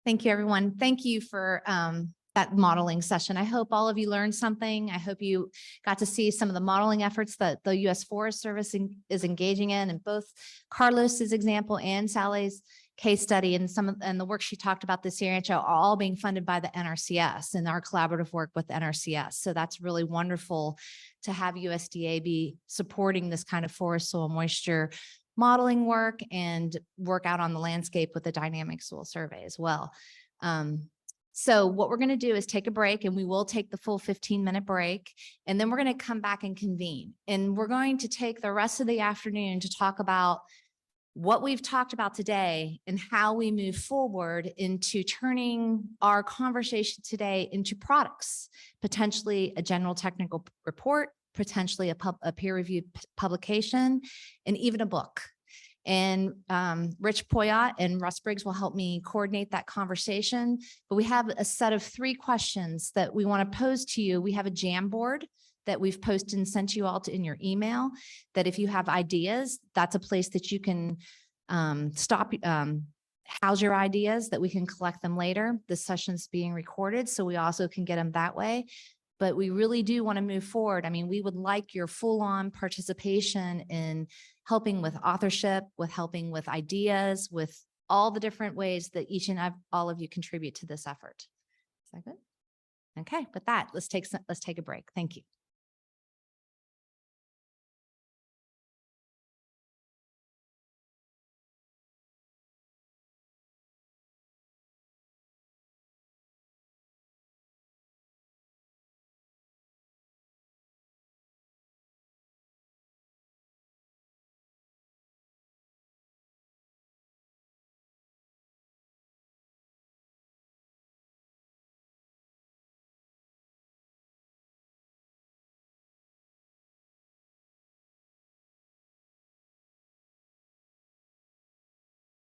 Thank you, everyone. Thank you for that modeling session. I hope all of you learned something. I hope you got to see some of the modeling efforts that the U.S. Forest Service is engaging in, and both Carlos's example and Sally's case study and the work she talked about this year are all being funded by the NRCS and our collaborative work with NRCS. So that's really wonderful to have USDA be supporting this kind of forest soil moisture modeling work and work out on the landscape with the dynamic soil survey as well. So what we're going to do is take a break, and we will take the full 15-minute break, and then we're going to come back and convene. And we're going to take the rest of the afternoon to talk about what we've talked about today and how we move forward into turning our conversation today into products, potentially a general technical report, potentially a peer-reviewed publication, and even a book. And Rich Poyat and Russ Briggs will help me coordinate that conversation. But we have a set of 3 questions that we want to pose to you. We have a Jamboard that we've posted and sent you all in your email, that if you have ideas, that's a place that you can house your ideas, that we can collect them later. This session's being recorded, so we also can get them that way. But we really do want to move forward. I mean, we would like your full-on participation in helping with authorship, with helping with ideas, with all the different ways that each and all of you contribute to this effort. Is that good? Okay, with that, let's take a break. Thank you.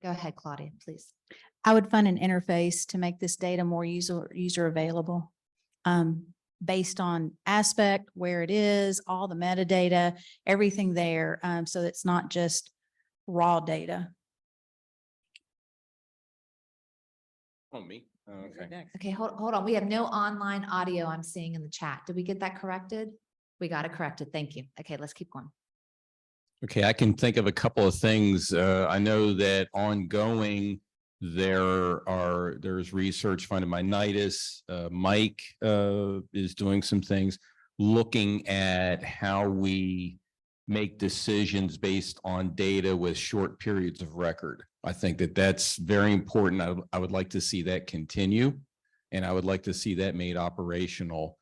Go ahead, Claudia, please. I would fund an interface to make this data more user available, based on aspect, where it is, all the metadata, everything there. So it's not just raw data. Oh, me? Oh, okay. Okay, hold on. We have no online audio I'm seeing in the chat. Did we get that corrected? We got it corrected. Thank you. Okay, let's keep going. Okay, I can think of a couple of things. I know that ongoing there's research funded by NITIS. Mike is doing some things looking at how we make decisions based on data with short periods of record. I think that that's very important. I would like to see that continue, and I would like to see that made operational.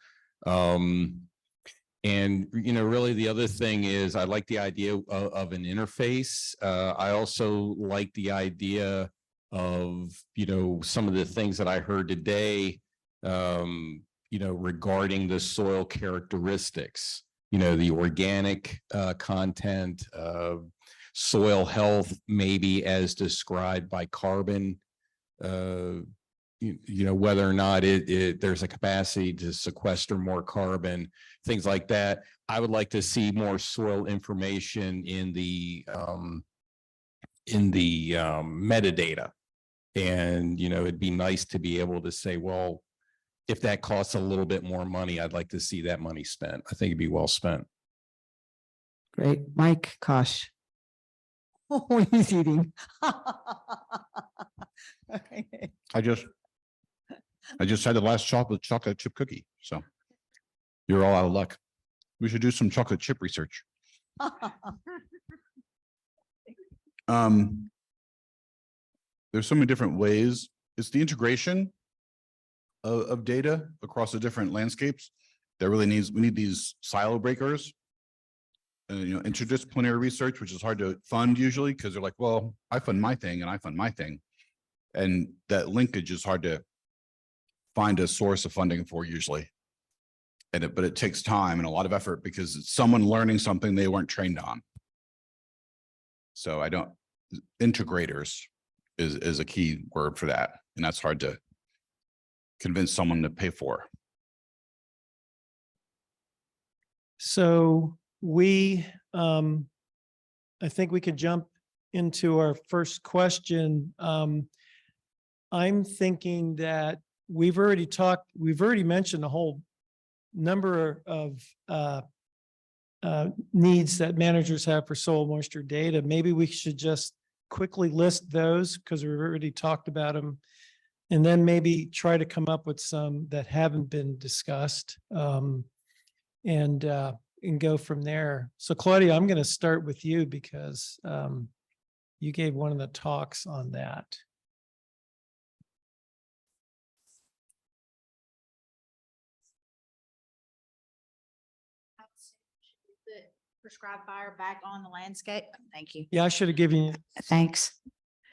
And, you know, really the other thing is I like the idea of an interface. I also like the idea of, you know, some of the things that I heard today, you know, regarding the soil characteristics, you know, the organic content, soil health, maybe as described by carbon, you know, whether or not there's a capacity to sequester more carbon, things like that. I would like to see more soil information in the metadata. And, you know, it'd be nice to be able to say, well, if that costs a little bit more money, I'd like to see that money spent. I think it'd be well spent. Great. Mike Kosh. Oh, he's eating. I just had the last chocolate chip cookie, so you're all out of luck. We should do some chocolate chip research. There's so many different ways. It's the integration of data across the different landscapes that really we need these silo breakers. You know, interdisciplinary research, which is hard to fund usually because they're like, well, I fund my thing and I fund my thing. And that linkage is hard to find a source of funding for usually. But it takes time and a lot of effort because it's someone learning something they weren't trained on. So integrators is a key word for that. And that's hard to convince someone to pay for. So I think we could jump into our first question. I'm thinking that we've already mentioned a whole number of needs that managers have for soil moisture data. Maybe we should just quickly list those because we've already talked about them. And then maybe try to come up with some that haven't been discussed, and go from there. So Claudia, I'm going to start with you because you gave one of the talks on that. Prescribed fire back on the landscape. Thank you. Yeah, I should have given you, Thanks.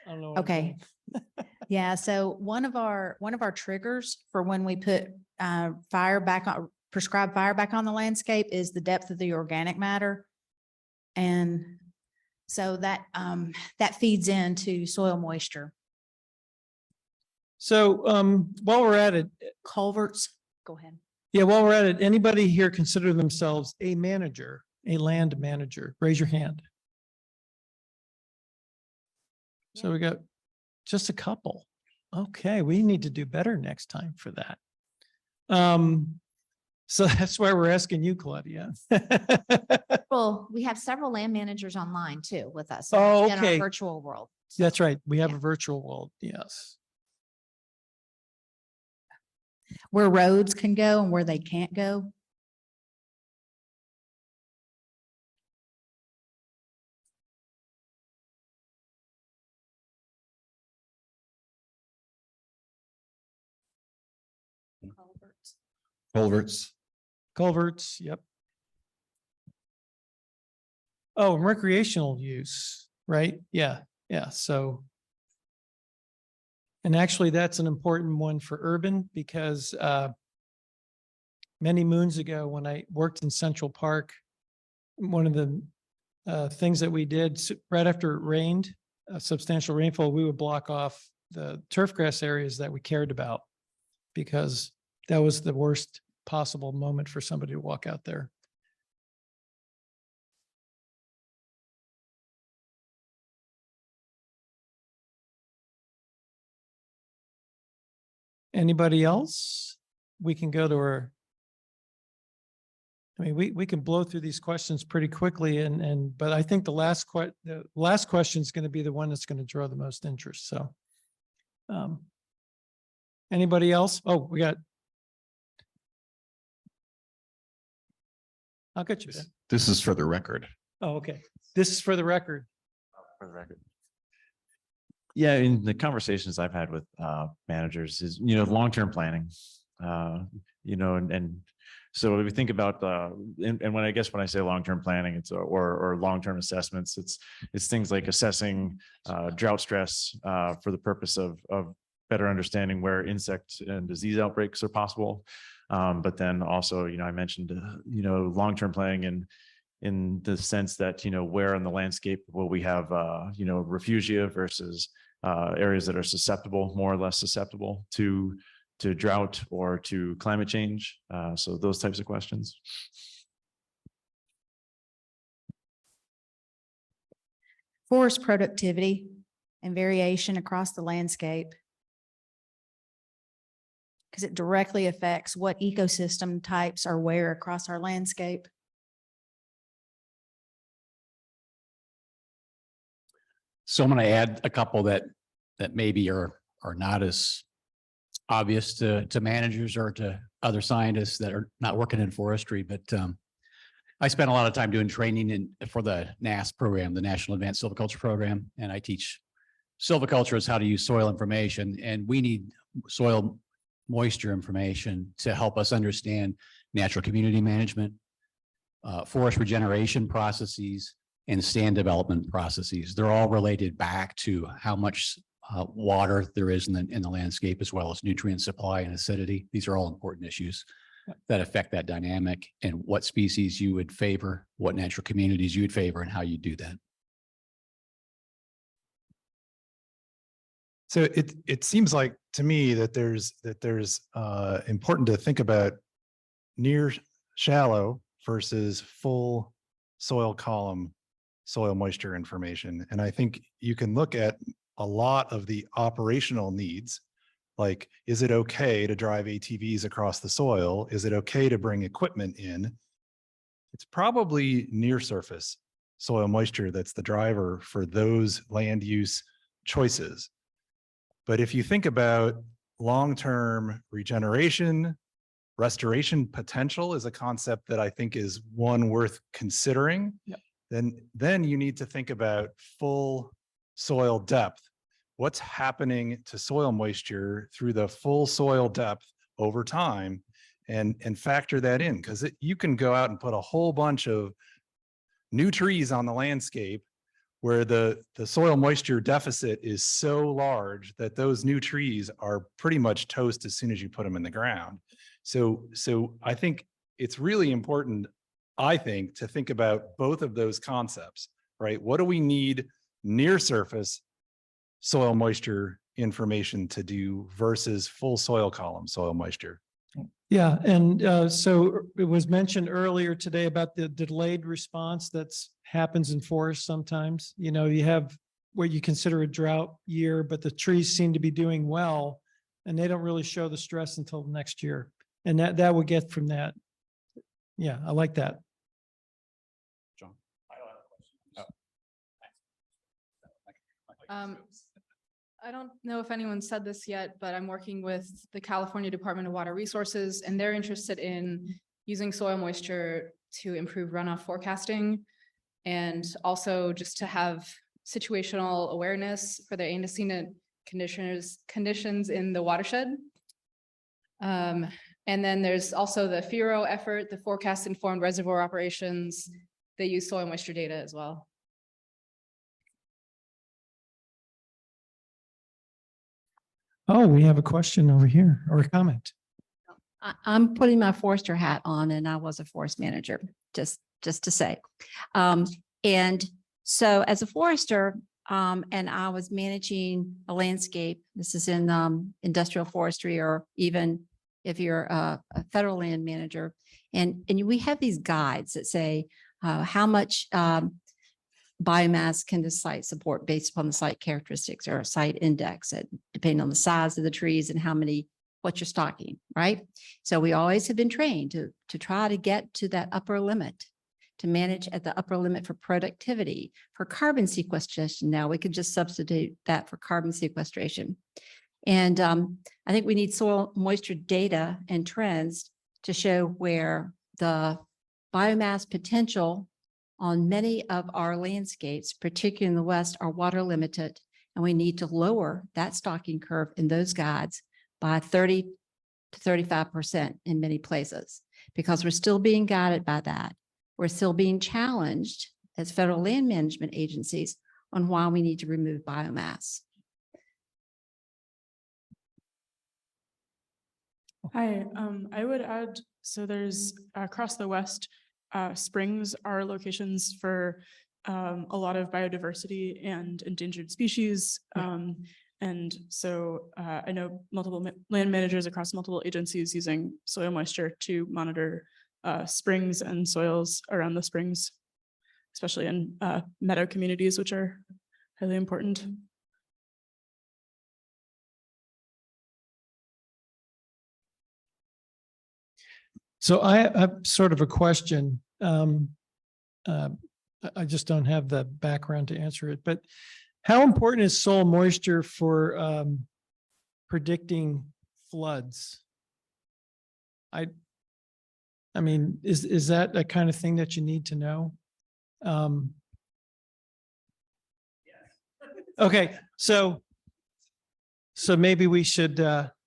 I don't know. what I'm Okay. doing. Yeah, so one of our triggers for when we put prescribed fire back on the landscape is the depth of the organic matter. And so that feeds into soil moisture. So while we're at it, Culverts, go ahead. yeah, while we're at it, anybody here consider themselves a manager, a land manager? Raise your hand. So we got just a couple. Okay, we need to do better next time for that. So that's why we're asking you, Claudia. Well, we have several land managers online too with us. Oh, In our okay. virtual world. That's right. We have Yeah. a virtual world. Yes. Where roads can go and where they can't go. Culverts. Culverts. Culverts, yep. Oh, recreational use, right? Yeah, yeah, so. And actually, that's an important one for urban because many moons ago, when I worked in Central Park, one of the things that we did right after it rained, a substantial rainfall, we would block off the turf grass areas that we cared about because that was the worst possible moment for somebody to walk out there. Anybody else? We can go to our, I mean, we can blow through these questions pretty quickly but I think the last question is going to be the one that's going to draw the most interest. So anybody else? Oh, we got. I'll get you. This is for the record. Oh, okay. This is for the record. For the record. Yeah, in the conversations I've had with managers is, long-term planning, and so if we think about and when I say long-term planning, it's or long-term assessments, it's things like assessing drought stress for the purpose of better understanding where insect and disease outbreaks are possible. But then also, I mentioned, long-term planning in the sense that, where on the landscape will we have, refugia versus areas that are susceptible, more or less susceptible to drought or to climate change. So those types of questions. Forest productivity and variation across the landscape. Because it directly affects what ecosystem types are where across our landscape. So I'm going to add a couple that maybe are not as obvious to managers or to other scientists that are not working in forestry. But I spent a lot of time doing training for the NASS program, the National Advanced Silviculture Program, and I teach silviculturists how to use soil information, and we need soil moisture information to help us understand natural community management, forest regeneration processes, and stand development processes. They're all related back to how much water there is in the landscape, as well as nutrient supply and acidity. These are all important issues that affect that dynamic and what species you would favor, what natural communities you would favor, and how you do that. So it seems like to me that there's important to think about near shallow versus full soil column soil moisture information. And I think you can look at a lot of the operational needs. Like, is it okay to drive ATVs across the soil? Is it okay to bring equipment in? It's probably near surface soil moisture that's the driver for those land use choices. But if you think about long-term regeneration, restoration potential is a concept that I think is one worth considering. Yep. Then you need to think about full soil depth. What's happening to soil moisture through the full soil depth over time, and factor that in, because you can go out and put a whole bunch of new trees on the landscape where the soil moisture deficit is so large that those new trees are pretty much toast as soon as you put them in the ground. So I think it's really important, I think, to think about both of those concepts, right? What do we need near surface soil moisture information to do versus full soil column soil moisture? Yeah, and so it was mentioned earlier today about the delayed response that's happens in forests sometimes. You know, you have what you consider a drought year, but the trees seem to be doing well, and they don't really show the stress until next year. And that would get from that. Yeah, I like that. John. I don't know if anyone said this yet, but I'm working with the California Department of Water Resources, and they're interested in using soil moisture to improve runoff forecasting and also just to have situational awareness for the antecedent conditions in the watershed. And then there's also the FIRO effort, the Forecast Informed Reservoir Operations. They use soil moisture data as well. Oh, we have a question over here or a comment. I'm putting my forester hat on, and I was a forest manager, just to say. And so as a forester, and I was managing a landscape, this is in industrial forestry, or even if you're a federal land manager, and we have these guides that say how much biomass can the site support based upon the site characteristics or a site index, depending on the size of the trees and what you're stocking, right? So we always have been trained to try to get to that upper limit, to manage at the upper limit for productivity, for carbon sequestration. Now we could just substitute that for carbon sequestration. And I think we need soil moisture data and trends to show where the biomass potential on many of our landscapes, particularly in the West, are water limited, and we need to lower that stocking curve in those guides by 30 to 35% in many places, because we're still being guided by that. We're still being challenged as federal land management agencies on why we need to remove biomass. Hi, I would add, so there's across the West, springs are locations for a lot of biodiversity and endangered species. And so I know multiple land managers across multiple agencies using soil moisture to monitor springs and soils around the springs, especially in meadow communities, which are highly important. So I have sort of a question. I just don't have the background to answer it, but how important is soil moisture for predicting floods? I mean, is that the kind of thing that you need to know? Okay, so maybe we should.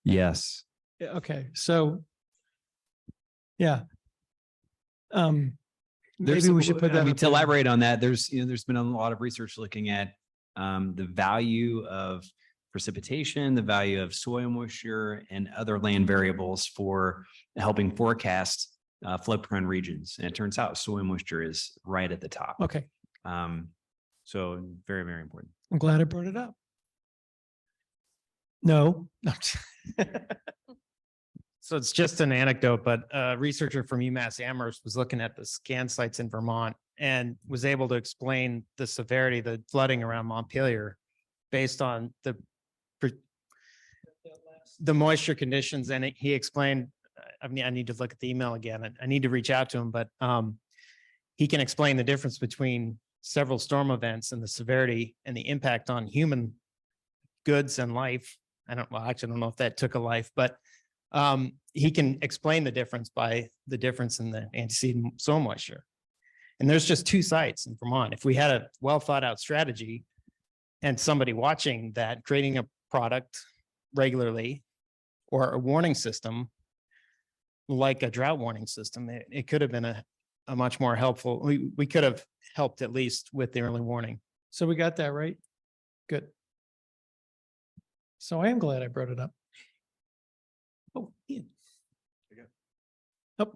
Yes. Okay, so yeah. There's, Maybe we should put that. to elaborate on that, there's been a lot of research looking at the value of precipitation, the value of soil moisture, and other land variables for helping forecast flood-prone regions. And it turns out soil moisture is right at the top. Okay. So very, very important. I'm glad I brought it up. No. So it's just an anecdote, but a researcher from UMass Amherst was looking at the scan sites in Vermont and was able to explain the severity of the flooding around Montpelier based on the moisture conditions. And he explained, I mean, I need to look at the email again. I need to reach out to him, but he can explain the difference between several storm events and the severity and the impact on human goods and life. Well, actually, I don't know if that took a life, but he can explain the difference by the difference in the antecedent soil moisture. And there's just 2 sites in Vermont. If we had a well thought out strategy and somebody watching that, creating a product regularly or a warning system, like a drought warning system, it could have been a much more helpful. We could have helped at least with the early warning. So we got that right? Good. So I am glad I brought it up. Oh, Ian. Oh,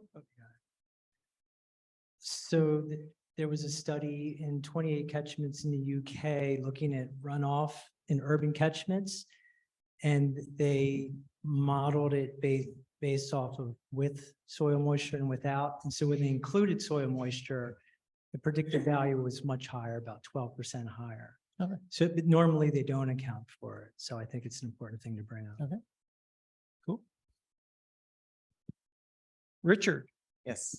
So there was a study in 28 catchments in the UK looking at runoff in urban catchments. And they modeled it based off of with soil moisture and without. And so when they included soil moisture, the predicted value was much higher, about 12% higher. Okay. So but normally they don't account for it. So I think it's an important thing to bring up. Okay. Cool. Richard. Yes.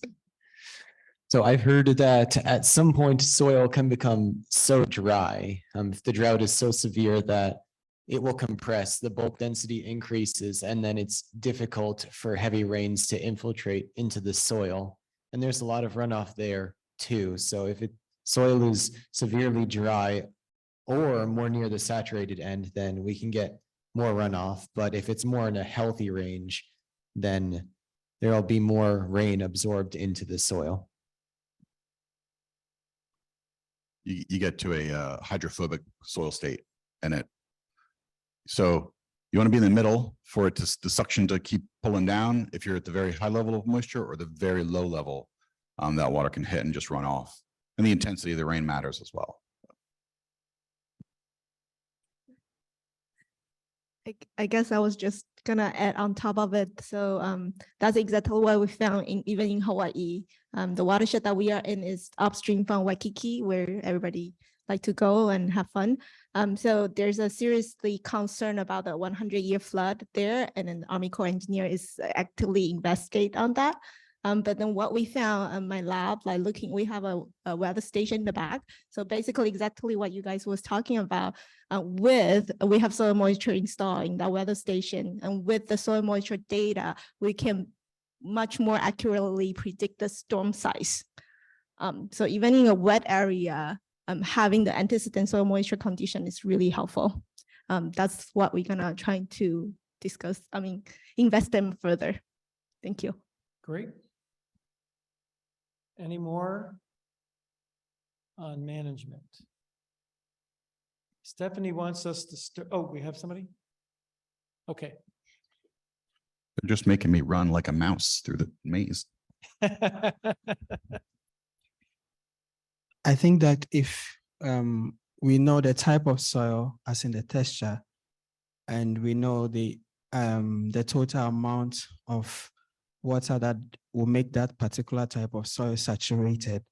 So I've heard that at some point soil can become so dry. If the drought is so severe that it will compress, the bulk density increases, and then it's difficult for heavy rains to infiltrate into the soil. And there's a lot of runoff there too. So if soil is severely dry or more near the saturated end, then we can get more runoff. But if it's more in a healthy range, then there'll be more rain absorbed into the soil. You get to a hydrophobic soil state, and so you want to be in the middle for it to the suction to keep pulling down. If you're at the very high level of moisture or the very low level, that water can hit and just run off. And the intensity of the rain matters as well. I guess I was just gonna add on top of it. So that's exactly what we found even in Hawaii. The watershed that we are in is upstream from Waikiki, where everybody like to go and have fun. So there's a seriously concern about the 100-year flood there, and an Army Corps engineer is actively investigate on that. But then what we found in my lab, like we have a weather station in the back. So basically exactly what you guys was talking about, we have soil moisture installed in that weather station. And with the soil moisture data, we can much more accurately predict the storm size. So even in a wet area, having the antecedent soil moisture condition is really helpful. That's what we're gonna try to discuss, invest them further. Thank you. Great. Any more on management? Stephanie wants us to oh, we have somebody? Okay. They're just making me run like a mouse through the maze. I think that if we know the type of soil, as in the texture, and we know the total amount of water that will make that particular type of soil saturated,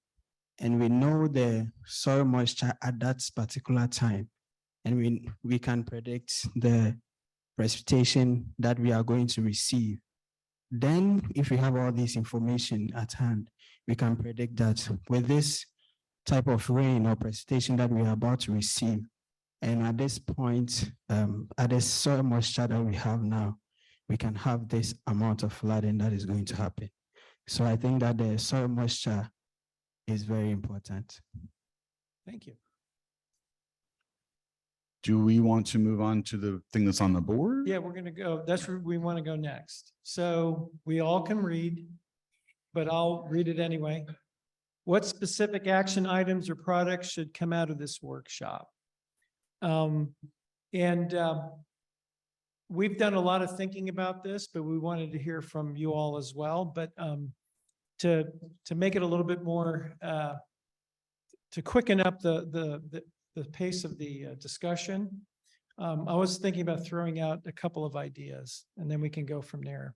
and we know the soil moisture at that particular time, and we can predict the precipitation that we are going to receive, then if we have all this information at hand, we can predict that with this type of rain or precipitation that we are about to receive, and at this point, at the soil moisture that we have now, we can have this amount of flooding that is going to happen. So I think that the soil moisture is very important. Thank you. Do we want to move on to the thing that's on the board? Yeah, we're gonna go, that's where we want to go next. So we all can read, but I'll read it anyway. What specific action items or products should come out of this workshop? We've done a lot of thinking about this, but we wanted to hear from you all as well. But to make it a little bit more, to quicken up the pace of the discussion, I was thinking about throwing out a couple of ideas, and then we can go from there.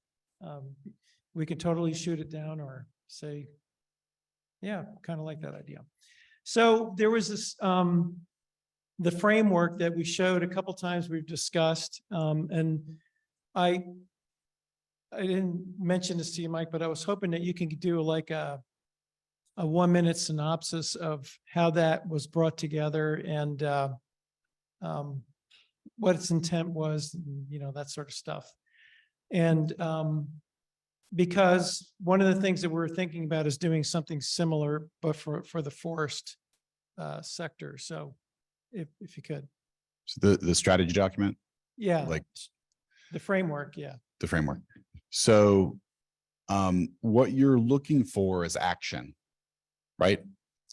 We could totally shoot it down or say, yeah, kind of like that idea. So there was this the framework that we showed a couple times we've discussed, and I didn't mention this to you, Mike, but I was hoping that you can do like a 1-minute synopsis of how that was brought together and what its intent was, you know, that sort of stuff. And because one of the things that we're thinking about is doing something similar, but for the forest sector. So if you could. So the strategy document, Yeah. like The framework, yeah. the framework. So what you're looking for is action, right?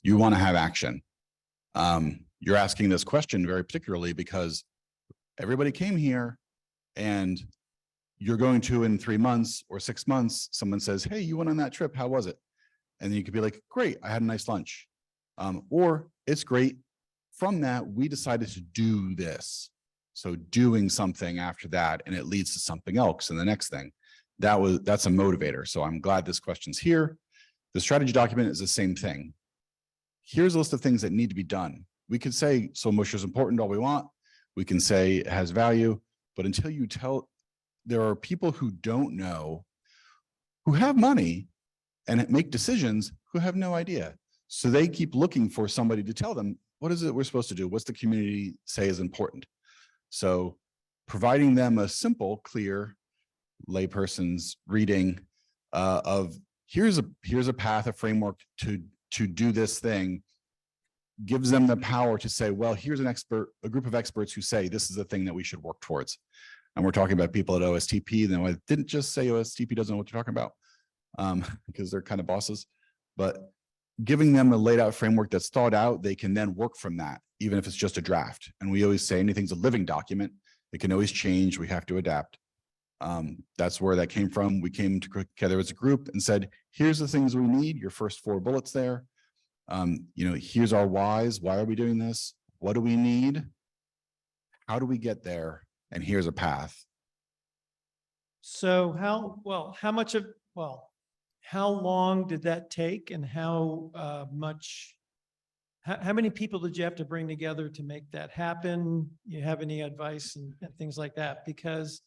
You want to have action. You're asking this question very particularly because everybody came here and you're going to in 3 months or 6 months, someone says, hey, you went on that trip. How was it? And then you could be like, great, I had a nice lunch. Or it's great. From that, we decided to do this. So doing something after that, and it leads to something else and the next thing. That's a motivator. So I'm glad this question's here. The strategy document is the same thing. Here's a list of things that need to be done. We could say soil moisture is important all we want. We can say it has value, but until you tell, there are people who don't know, who have money and make decisions who have no idea. So they keep looking for somebody to tell them, what is it we're supposed to do? What's the community say is important? So providing them a simple, clear layperson's reading of here's a path, a framework to do this thing, gives them the power to say, well, here's a group of experts who say this is the thing that we should work towards. And we're talking about people at OSTP. Then I didn't just say OSTP doesn't know what they're talking about because they're kind of bosses, but giving them a laid out framework that's thought out, they can then work from that, even if it's just a draft. And we always say anything's a living document. It can always change. We have to adapt. That's where that came from. We came together as a group and said, here's the things we need. Your first 4 bullets there. You know, here's our whys. Why are we doing this? What do we need? How do we get there? And here's a path. So how long did that take and how many people did you have to bring together to make that happen? You have any advice and things like that? Because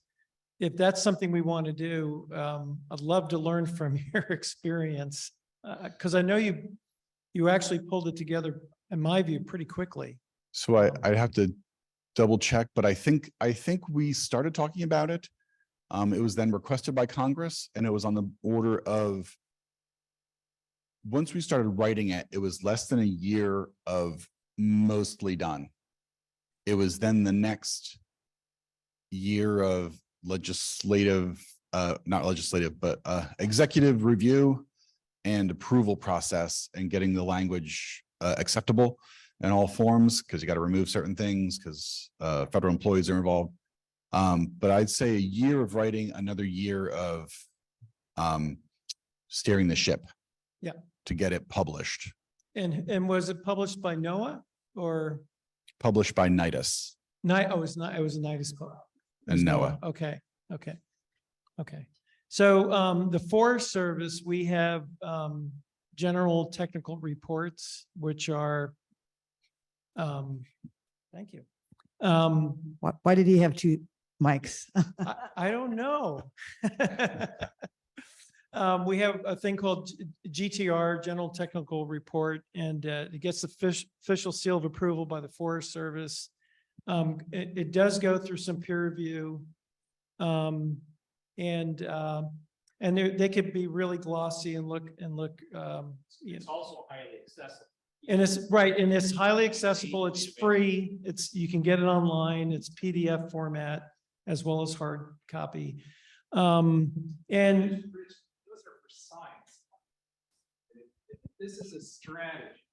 if that's something we want to do, I'd love to learn from your experience. Because I know you actually pulled it together, in my view, pretty quickly. So I'd have to double check, but I think we started talking about it. It was then requested by Congress, and it was on the order of, once we started writing it, it was less than a year of mostly done. It was then the next year of legislative, not legislative, but executive review and approval process and getting the language acceptable in all forms, because you got to remove certain things because federal employees are involved. But I'd say a year of writing, another year of steering the ship. Yeah. To get it published. And was it published by NOAA or? Published by NITUS. It was a NITUS. And NOAA. Okay. So the Forest Service, we have general technical reports, which are, thank you. Why did he have 2 mics? I don't know. We have a thing called GTR, General Technical Report, and it gets the official seal of approval by the Forest Service. It does go through some peer review. And they could be really glossy and look. It's also highly accessible. And it's highly accessible. It's free. You can get it online. It's PDF format as well as hard copy. And those are for science. This is a strategy.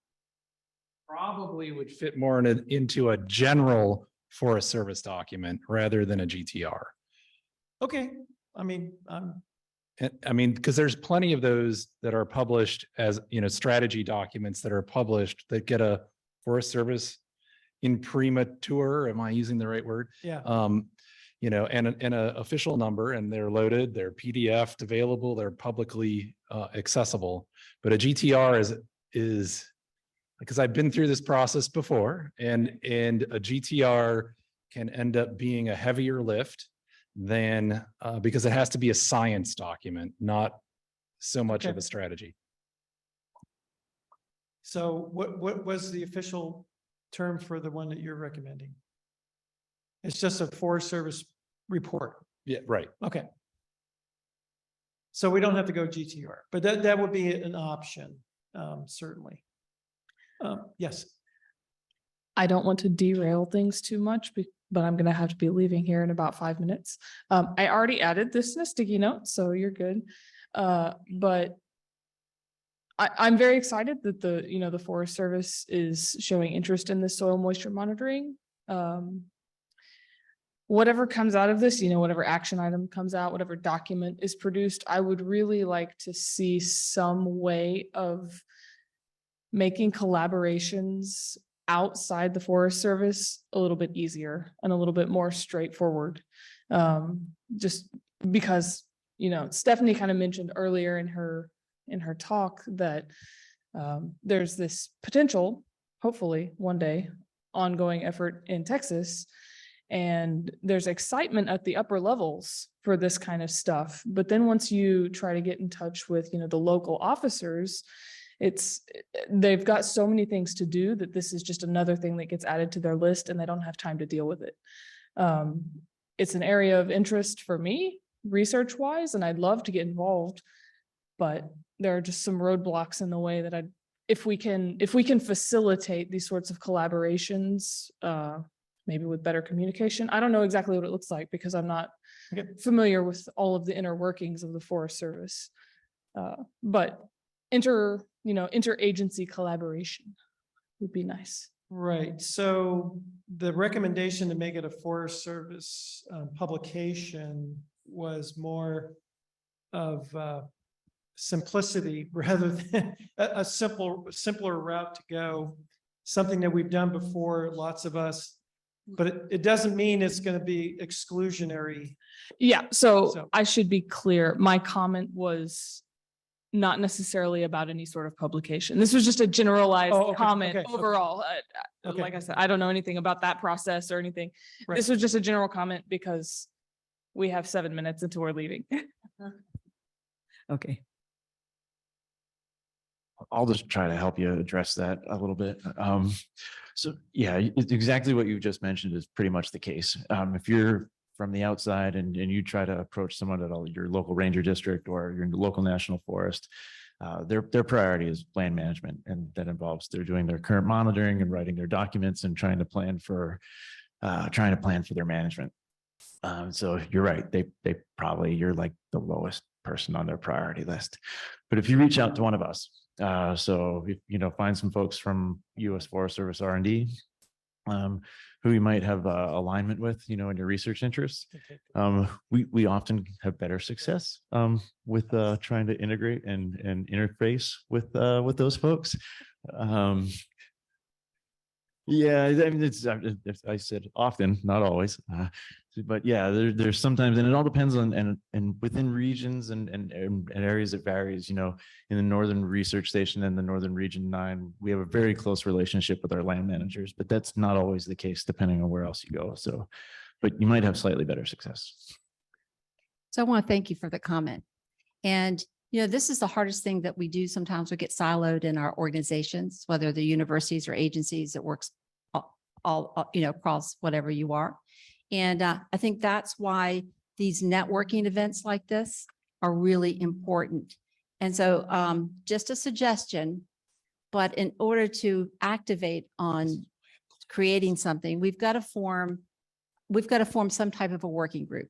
Probably would fit more into a general Forest Service document rather than a GTR. Okay. Because there's plenty of those that are published as, strategy documents that are published that get a Forest Service imprimatur. Am I using the right word? Yeah. And an official number, and they're loaded, they're PDF available, they're publicly accessible. But a GTR is because I've been through this process before, and a GTR can end up being a heavier lift than, because it has to be a science document, not so much of Okay. a strategy. So what was the official term for the one that you're recommending? It's just a Forest Service report. Yeah, right. Okay. So we don't have to go GTR, but that would be an option, certainly. Yes. I don't want to derail things too much, but I'm gonna have to be leaving here in about 5 minutes. I already added this in a sticky note, so you're good. But I'm very excited that the Forest Service is showing interest in this soil moisture monitoring. Whatever comes out of this, whatever action item comes out, whatever document is produced, I would really like to see some way of making collaborations outside the Forest Service a little bit easier and a little bit more straightforward. Just because, Stephanie kind of mentioned earlier in her talk that there's this potential, hopefully one day, ongoing effort in Texas. And there's excitement at the upper levels for this kind of stuff. But then once you try to get in touch with, the local officers, they've got so many things to do that this is just another thing that gets added to their list and they don't have time to deal with it. It's an area of interest for me, research wise, and I'd love to get involved, but there are just some roadblocks in the way that if we can facilitate these sorts of collaborations, maybe with better communication. I don't know exactly what it looks like because I'm not familiar with all of the inner workings of the Forest Service. But interagency collaboration would be nice. Right. So the recommendation to make it a Forest Service publication was more of simplicity rather than a simpler route to go. Something that we've done before, lots of us. But it doesn't mean it's going to be exclusionary. Yeah, so I should be clear. My comment was not necessarily about any sort of publication. This was just a generalized comment overall. Like I said, I don't know anything about that process or anything. Right. This was just a general comment because we have 7 minutes until we're leaving. Okay. I'll just try to help you address that a little bit. So yeah, it's exactly what you just mentioned is pretty much the case. If you're from the outside and you try to approach someone at your local ranger district or your local national forest, their priority is land management, and that involves they're doing their current monitoring and writing their documents and trying to plan for their management. So you're right. They probably, you're like the lowest person on their priority list. But if you reach out to one of us, so if, find some folks from U.S. Forest Service R&D, who you might have alignment with, in your research interests. We often have better success with trying to integrate and interface with those folks. Yeah, I mean, I said often, not always, but yeah, there's sometimes, and it all depends on, and within regions and areas it varies. In the Northern Research Station and the Northern Region 9, we have a very close relationship with our land managers, but that's not always the case depending on where else you go. So, but you might have slightly better success. So I want to thank you for the comment. And this is the hardest thing that we do. Sometimes we get siloed in our organizations, whether the universities or agencies that works all across whatever you are. And I think that's why these networking events like this are really important. And so just a suggestion, but in order to activate on creating something, we've got to form some type of a working group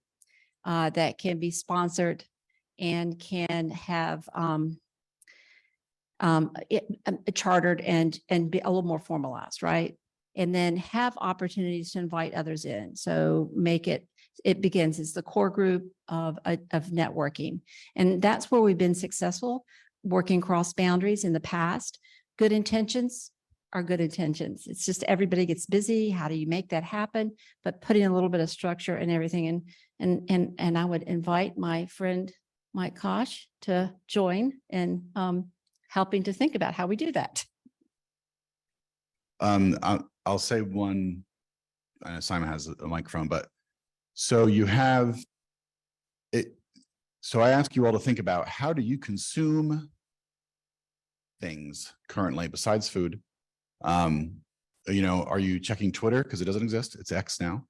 that can be sponsored and can have chartered and be a little more formalized, right? And then have opportunities to invite others in. So it begins as the core group of networking. And that's where we've been successful, working cross boundaries in the past. Good intentions are good intentions. It's just everybody gets busy. How do you make that happen? But putting a little bit of structure and everything. And I would invite my friend Mike Kosh to join in helping to think about how we do that. I'll say one, I know Simon has a microphone, but so you have it. So I ask you all to think about, how do you consume things currently besides food? Are you checking Twitter? Because it doesn't exist. It's X now.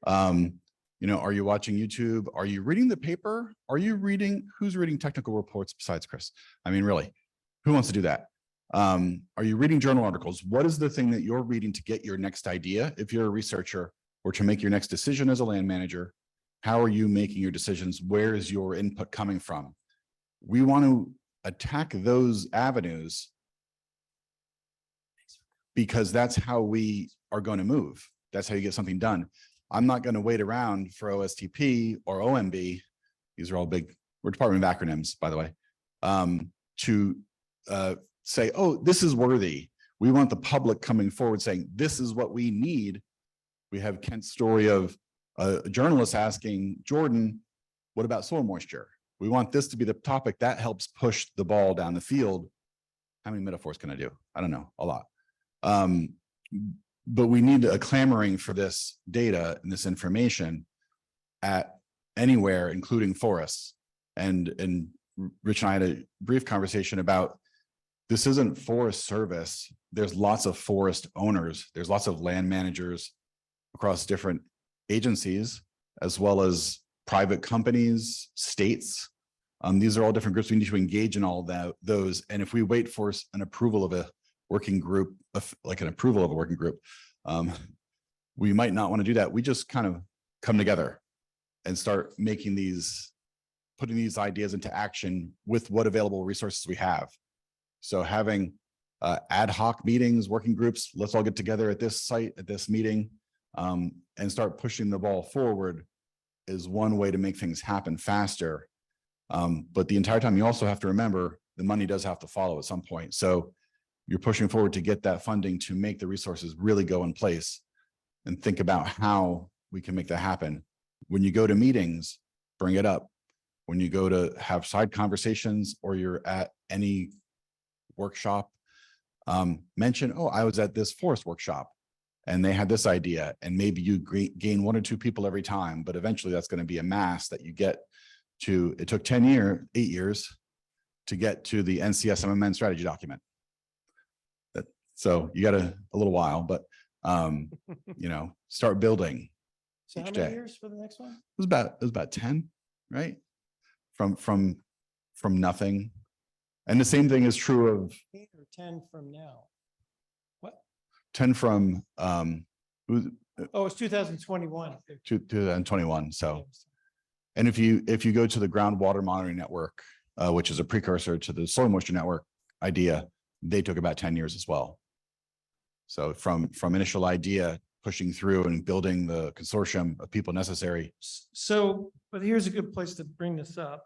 Are you watching YouTube? Are you reading the paper? Who's reading technical reports besides Chris? I mean, really, who wants to do that? Are you reading journal articles? What is the thing that you're reading to get your next idea? If you're a researcher, or to make your next decision as a land manager, how are you making your decisions? Where is your input coming from? We want to attack those avenues because that's how we are going to move. That's how you get something done. I'm not going to wait around for OSTP or OMB. These are all big, we're Department of Acronyms, by the way, to say, oh, this is worthy. We want the public coming forward saying, this is what we need. We have Kent's story of a journalist asking Jordan, what about soil moisture? We want this to be the topic that helps push the ball down the field. How many metaphors can I do? I don't know, a lot. But we need a clamoring for this data and this information at anywhere, including forests. And Rich and I had a brief conversation about, this isn't Forest Service. There's lots of forest owners. There's lots of land managers across different agencies, as well as private companies, states. These are all different groups. We need to engage in all those. And if we wait for an approval of a working group, we might not want to do that. We just kind of come together and start putting these ideas into action with what available resources we have. So having ad hoc meetings, working groups, let's all get together at this site, at this meeting, and start pushing the ball forward is one way to make things happen faster. But the entire time you also have to remember the money does have to follow at some point. So you're pushing forward to get that funding to make the resources really go in place, and think about how we can make that happen. When you go to meetings, bring it up. When you go to have side conversations or you're at any workshop, mention, oh, I was at this forest workshop and they had this idea, and maybe you gain 1 or 2 people every time, but eventually that's going to be a mass that you get to. It took 8 years to get to the NCSMMN strategy document. So you got a little while, but start building. So how each many day. years for the next one? It was about 10, right? From nothing. And the same thing is true of 8 or 10 from now. What? 10 from Oh, it's 2021. 2021. So, and if you go to the groundwater monitoring network, which is a precursor to the soil moisture network idea, they took about 10 years as well. So from initial idea, pushing through and building the consortium of people necessary. So, but here's a good place to bring this up.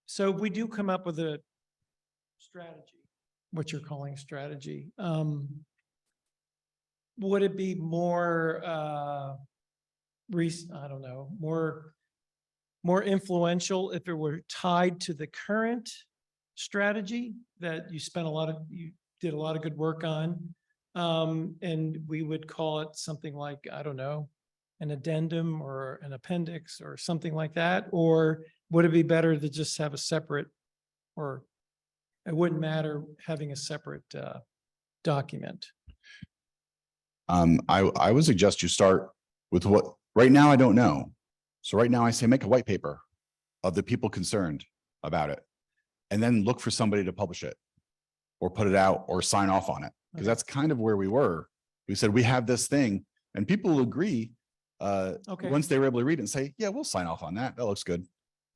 So we do come up with a strategy, what you're calling strategy. Would it be more, I don't know, more influential if it were tied to the current strategy that you did a lot of good work on? And we would call it something like, I don't know, an addendum or an appendix or something like that? Or would it be better to just have a separate, or it wouldn't matter having a separate document? I would suggest you start with what, right now I don't know. So right now I say make a white paper of the people concerned about it, and then look for somebody to publish it or put it out or sign off on it. Because that's kind of where we were. We said, we have this thing, and people will agree once they were able to read it and say, yeah, we'll sign off on that. That looks good.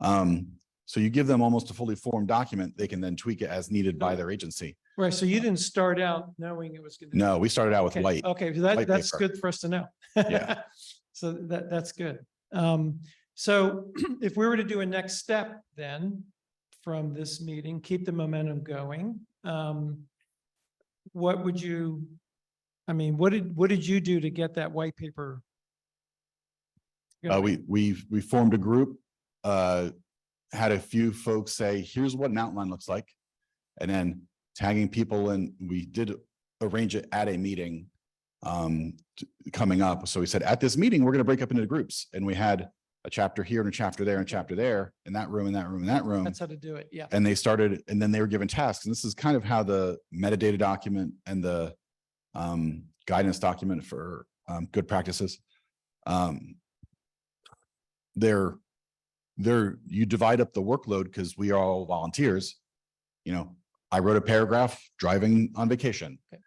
So you give them almost a fully formed document. They can then tweak it as needed by their agency. Right. So you didn't start out knowing it was going to. No, we started out with white. Okay, white that's paper. good for us to know. Yeah. So that's good. So if we were to do a next step then from this meeting, keep the momentum going, what would you, what did you do to get that white paper? We formed a group, had a few folks say, here's what an outline looks like, and then tagging people. And we did arrange it at a meeting coming up. So we said, at this meeting, we're going to break up into groups. And we had a chapter here and a chapter there and a chapter there, in that room, in that room, in that room. That's how to do it. Yeah. And they started, and then they were given tasks. And this is kind of how the metadata document and the guidance document for good practices. You divide up the workload because we are all volunteers. You know, I wrote a paragraph driving on vacation. Okay.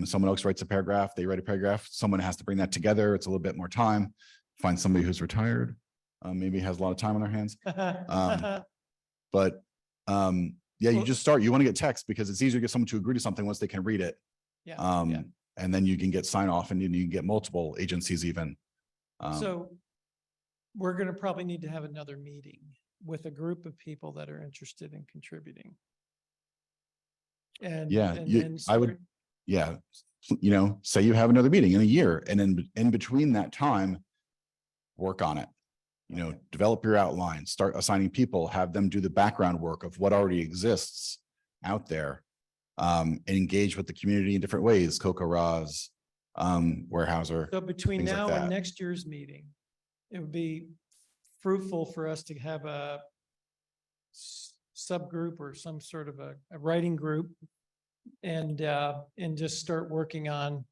Someone else writes a paragraph, they write a paragraph. Someone has to bring that together. It's a little bit more time. Find somebody who's retired, maybe has a lot of time on their hands. But yeah, you just start. You want to get text because it's easier to get someone to agree to something once they can read it. Yeah. And then you can get sign off, and you can get multiple agencies even. So we're going to probably need to have another meeting with a group of people that are interested in contributing. And yeah, and I would, yeah, you know, say you have another meeting in a year, and in between that time, work on it. You know, develop your outline, start assigning people, have them do the background work of what already exists out there, and engage with the community in different ways. Coco Roz, Warehouser. So between things like now that. and next year's meeting, it would be fruitful for us to have a subgroup or some sort of a writing group and just start working on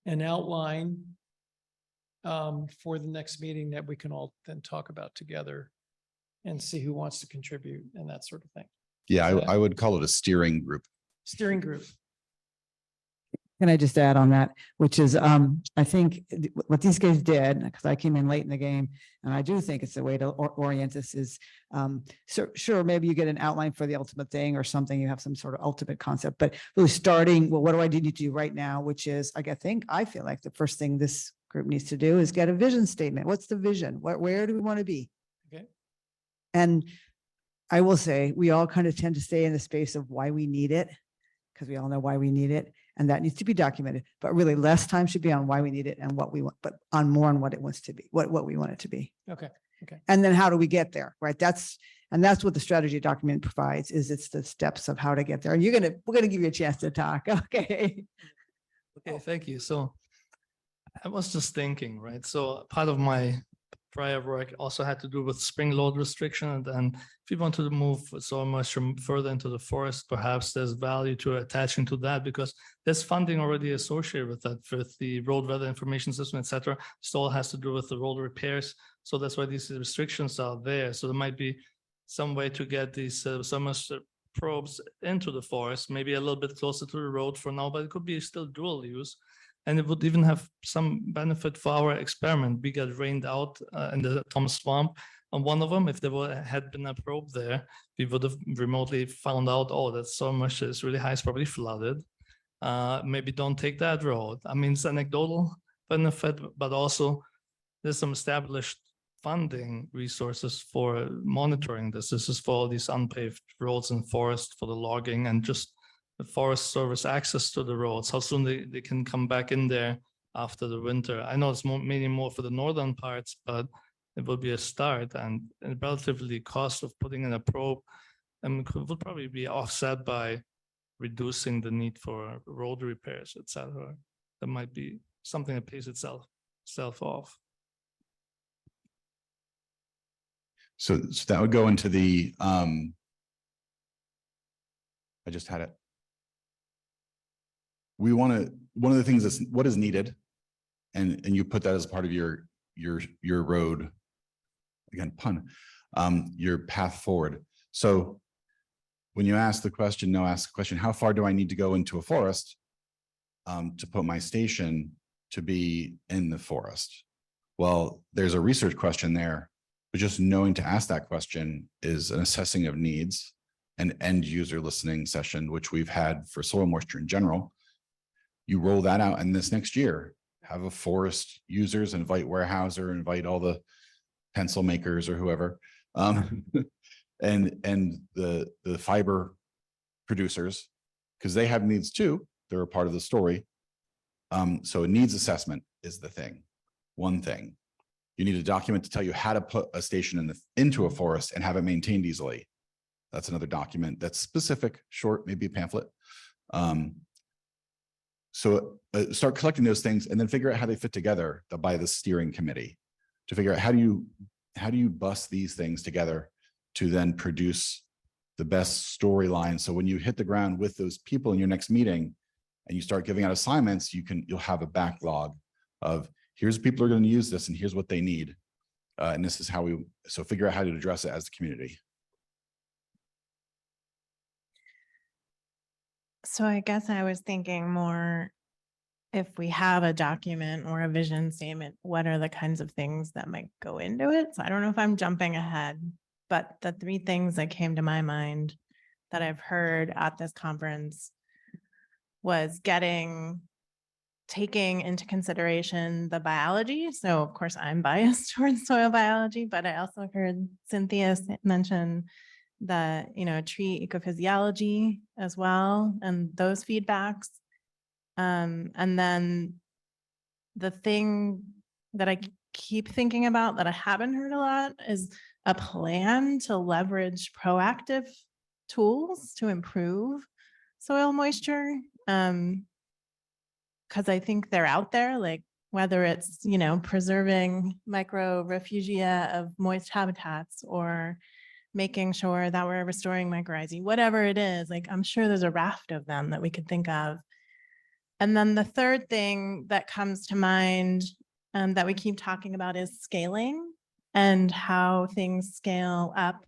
an outline for the next meeting that we can all then talk about together and see who wants to contribute and that sort of thing. Yeah, Is that- I would call it a steering group. Steering group. Can I just add on that, which is, I think what these guys did, because I came in late in the game, and I do think it's the way to orient this is, so sure, maybe you get an outline for the ultimate thing or something, you have some sort of ultimate concept, but really starting, well, what do I need to do right now? Which is, I feel like the first thing this group needs to do is get a vision statement. What's the vision? Where do we want to be? Okay. And I will say, we all kind of tend to stay in the space of why we need it, because we all know why we need it. And that needs to be documented, but really less time should be on why we need it and what we want, but on more on what it wants to be, what we want it to be. Okay. Okay. And then how do we get there, right? That's what the strategy document provides, is it's the steps of how to get there. And we're gonna give you a chance to talk. Okay. Okay, thank you. So I was just thinking, right? So part of my prior work also had to do with spring load restriction. And then if you wanted to move soil moisture further into the forest, perhaps there's value to attaching to that because there's funding already associated with that, with the road weather information system, et cetera. This all has to do with the road repairs. So that's why these restrictions are there. So there might be some way to get these soil moisture probes into the forest, maybe a little bit closer to the road for now, but it could be still dual use. And it would even have some benefit for our experiment. We got rained out in the Tom Swamp on one of them. If there had been a probe there, we would have remotely found out, oh, that so much is really high, it's probably flooded. Maybe don't take that road. I mean, it's anecdotal benefit, but also there's some established funding resources for monitoring this. This is for all these unpaved roads and forests for the logging and just the Forest Service access to the roads, how soon they can come back in there after the winter. I know it's mainly more for the northern parts, but it will be a start and relatively cost of putting in a probe would probably be offset by reducing the need for road repairs, et cetera. That might be something that pays itself off. So that would go into the, I just had it. We want to, one of the things that's what is needed, and you put that as part of your road, again, pun, your path forward. So when you ask the question, ask the question, how far do I need to go into a forest to put my station to be in the forest? Well, there's a research question there, but just knowing to ask that question is an assessing of needs, an end user listening session, which we've had for soil moisture in general. You roll that out, and this next year, have a forest users, invite Warehouser, invite all the pencil makers or whoever, and the fiber producers, because they have needs too. They're a part of the story. So a needs assessment is the thing. One thing. You need a document to tell you how to put a station into a forest and have it maintained easily. That's another document that's specific, short, maybe a pamphlet. So start collecting those things and then figure out how they fit together by the steering committee to figure out how do you bust these things together to then produce the best storyline. So when you hit the ground with those people in your next meeting and you start giving out assignments, you'll have a backlog of here's people who are going to use this and here's what they need. And this is how so figure out how to address it as the community. So I guess I was thinking more, if we have a document or a vision statement, what are the kinds of things that might go into it? So I don't know if I'm jumping ahead, but the three things that came to my mind that I've heard at this conference was taking into consideration the biology. So of course I'm biased towards soil biology, but I also heard Cynthia mention the, tree ecophysiology as well, and those feedbacks. And then the thing that I keep thinking about that I haven't heard a lot is a plan to leverage proactive tools to improve soil moisture. Because I think they're out there, like whether it's, preserving micro refugia of moist habitats or making sure that we're restoring mycorrhizae, whatever it is, like I'm sure there's a raft of them that we could think of. And then the third thing that comes to mind that we keep talking about is scaling and how things scale up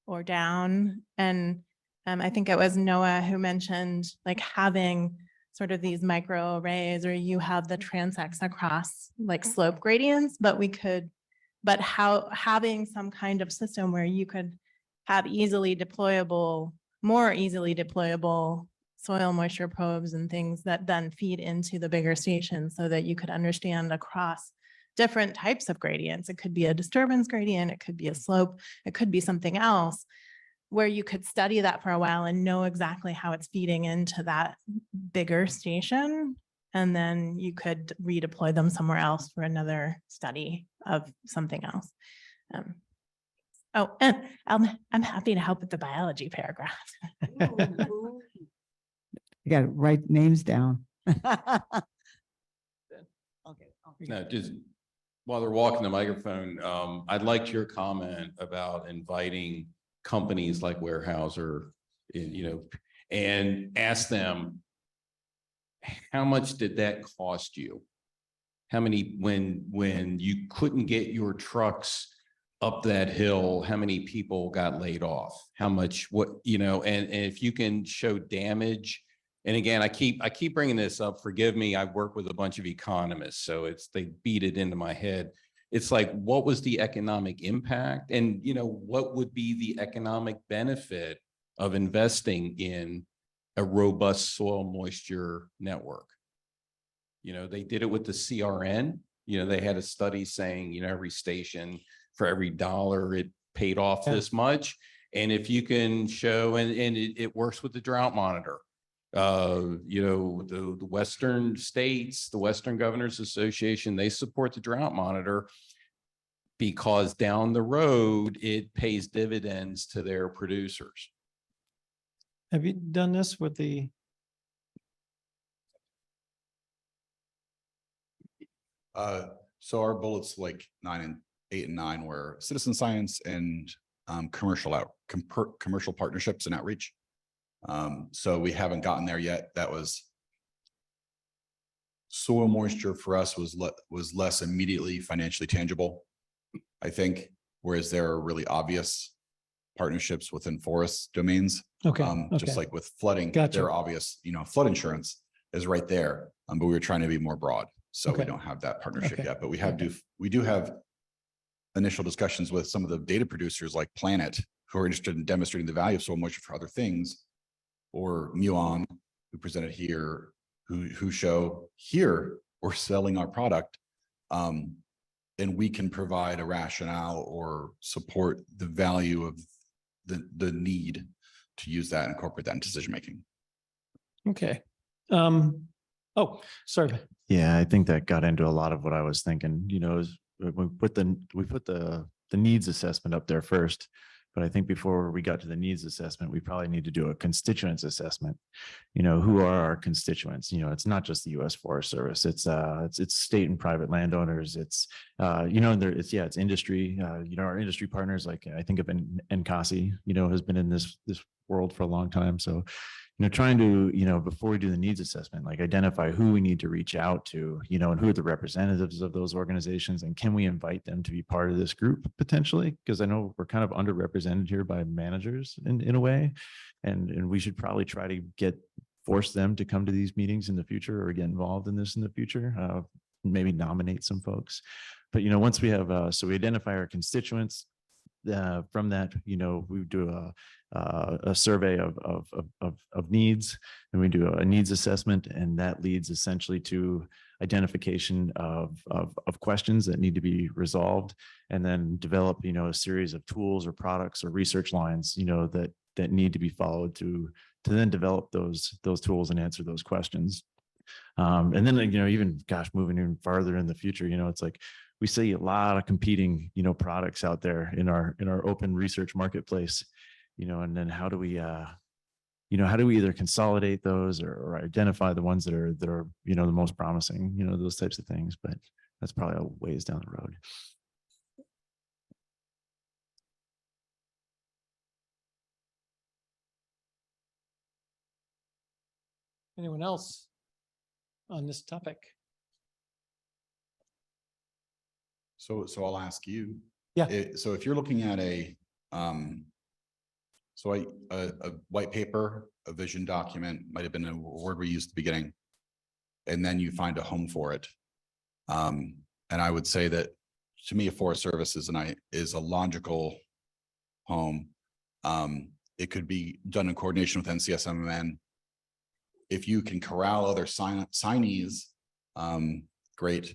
or down. And I think it was Noah who mentioned like having sort of these micro arrays, or you have the transects across like slope gradients, but having some kind of system where you could have more easily deployable soil moisture probes and things that then feed into the bigger station so that you could understand across different types of gradients. It could be a disturbance gradient, it could be a slope, it could be something else, where you could study that for a while and know exactly how it's feeding into that bigger station. And then you could redeploy them somewhere else for another study of something else. And I'm happy to help with the biology paragraph. You got to write names down. No, just while they're walking the microphone, I'd like your comment about inviting companies like Weyerhaeuser, and ask them, how much did that cost you? How many, when you couldn't get your trucks up that hill, how many people got laid off? How much, and if you can show damage. And again, I keep bringing this up. Forgive me. I work with a bunch of economists, so they beat it into my head. It's like, what was the economic impact? And, what would be the economic benefit of investing in a robust soil moisture network? They did it with the CRN. They had a study saying, every station for every dollar it paid off this much. And if you can show, and it works with the drought monitor. The Western states, the Western Governors Association, they support the drought monitor because down the road, it pays dividends to their producers. Have you done this with the? So our bullets like 8 and 9 were citizen science and commercial partnerships and outreach. So we haven't gotten there yet. That was soil moisture for us was less immediately financially tangible, I think, whereas there are really obvious partnerships within forest domains. Just like with flooding, they're obvious, flood insurance is right there. But we were trying to be more broad. So we don't have that partnership yet, but we do have initial discussions with some of the data producers like Planet, who are interested in demonstrating the value of soil moisture for other things, or Muon, who presented here, who show here we're selling our product, and we can provide a rationale or support the value of the need to use that and incorporate that in decision making. Okay. Oh, sorry. Yeah, I think that got into a lot of what I was thinking. Is we put the needs assessment up there first, But I think before we got to the needs assessment, we probably need to do a constituents assessment. Who are our constituents? It's not just the U.S. Forest Service. It's state and private landowners. It's it's industry. Our industry partners, like I think of NCASI, has been in this world for a long time. So, trying to, before we do the needs assessment, like identify who we need to reach out to, and who are the representatives of those organizations, and can we invite them to be part of this group potentially? Because I know we're kind of underrepresented here by managers in a way, and we should probably try to force them to come to these meetings in the future or get involved in this in the future. Maybe nominate some folks. But, once we have, so we identify our constituents, from that, we do a survey of needs, and we do a needs assessment, and that leads essentially to identification of questions that need to be resolved, and then develop, a series of tools or products or research lines, that need to be followed to then develop those tools and answer those questions. And then, even, moving even farther in the future, it's like, we see a lot of competing, products out there in our open research marketplace, and then how do we either consolidate those or identify the ones that are, the most promising, those types of things, but that's probably a ways down the road. Anyone else on this topic? So I'll ask you. Yeah. So if you're looking at a white paper, a vision document, might have been a word we used at the beginning, and then you find a home for it. And I would say that to me, a Forest Service is a logical home. It could be done in coordination with NCSMN. If you can corral other signees, great.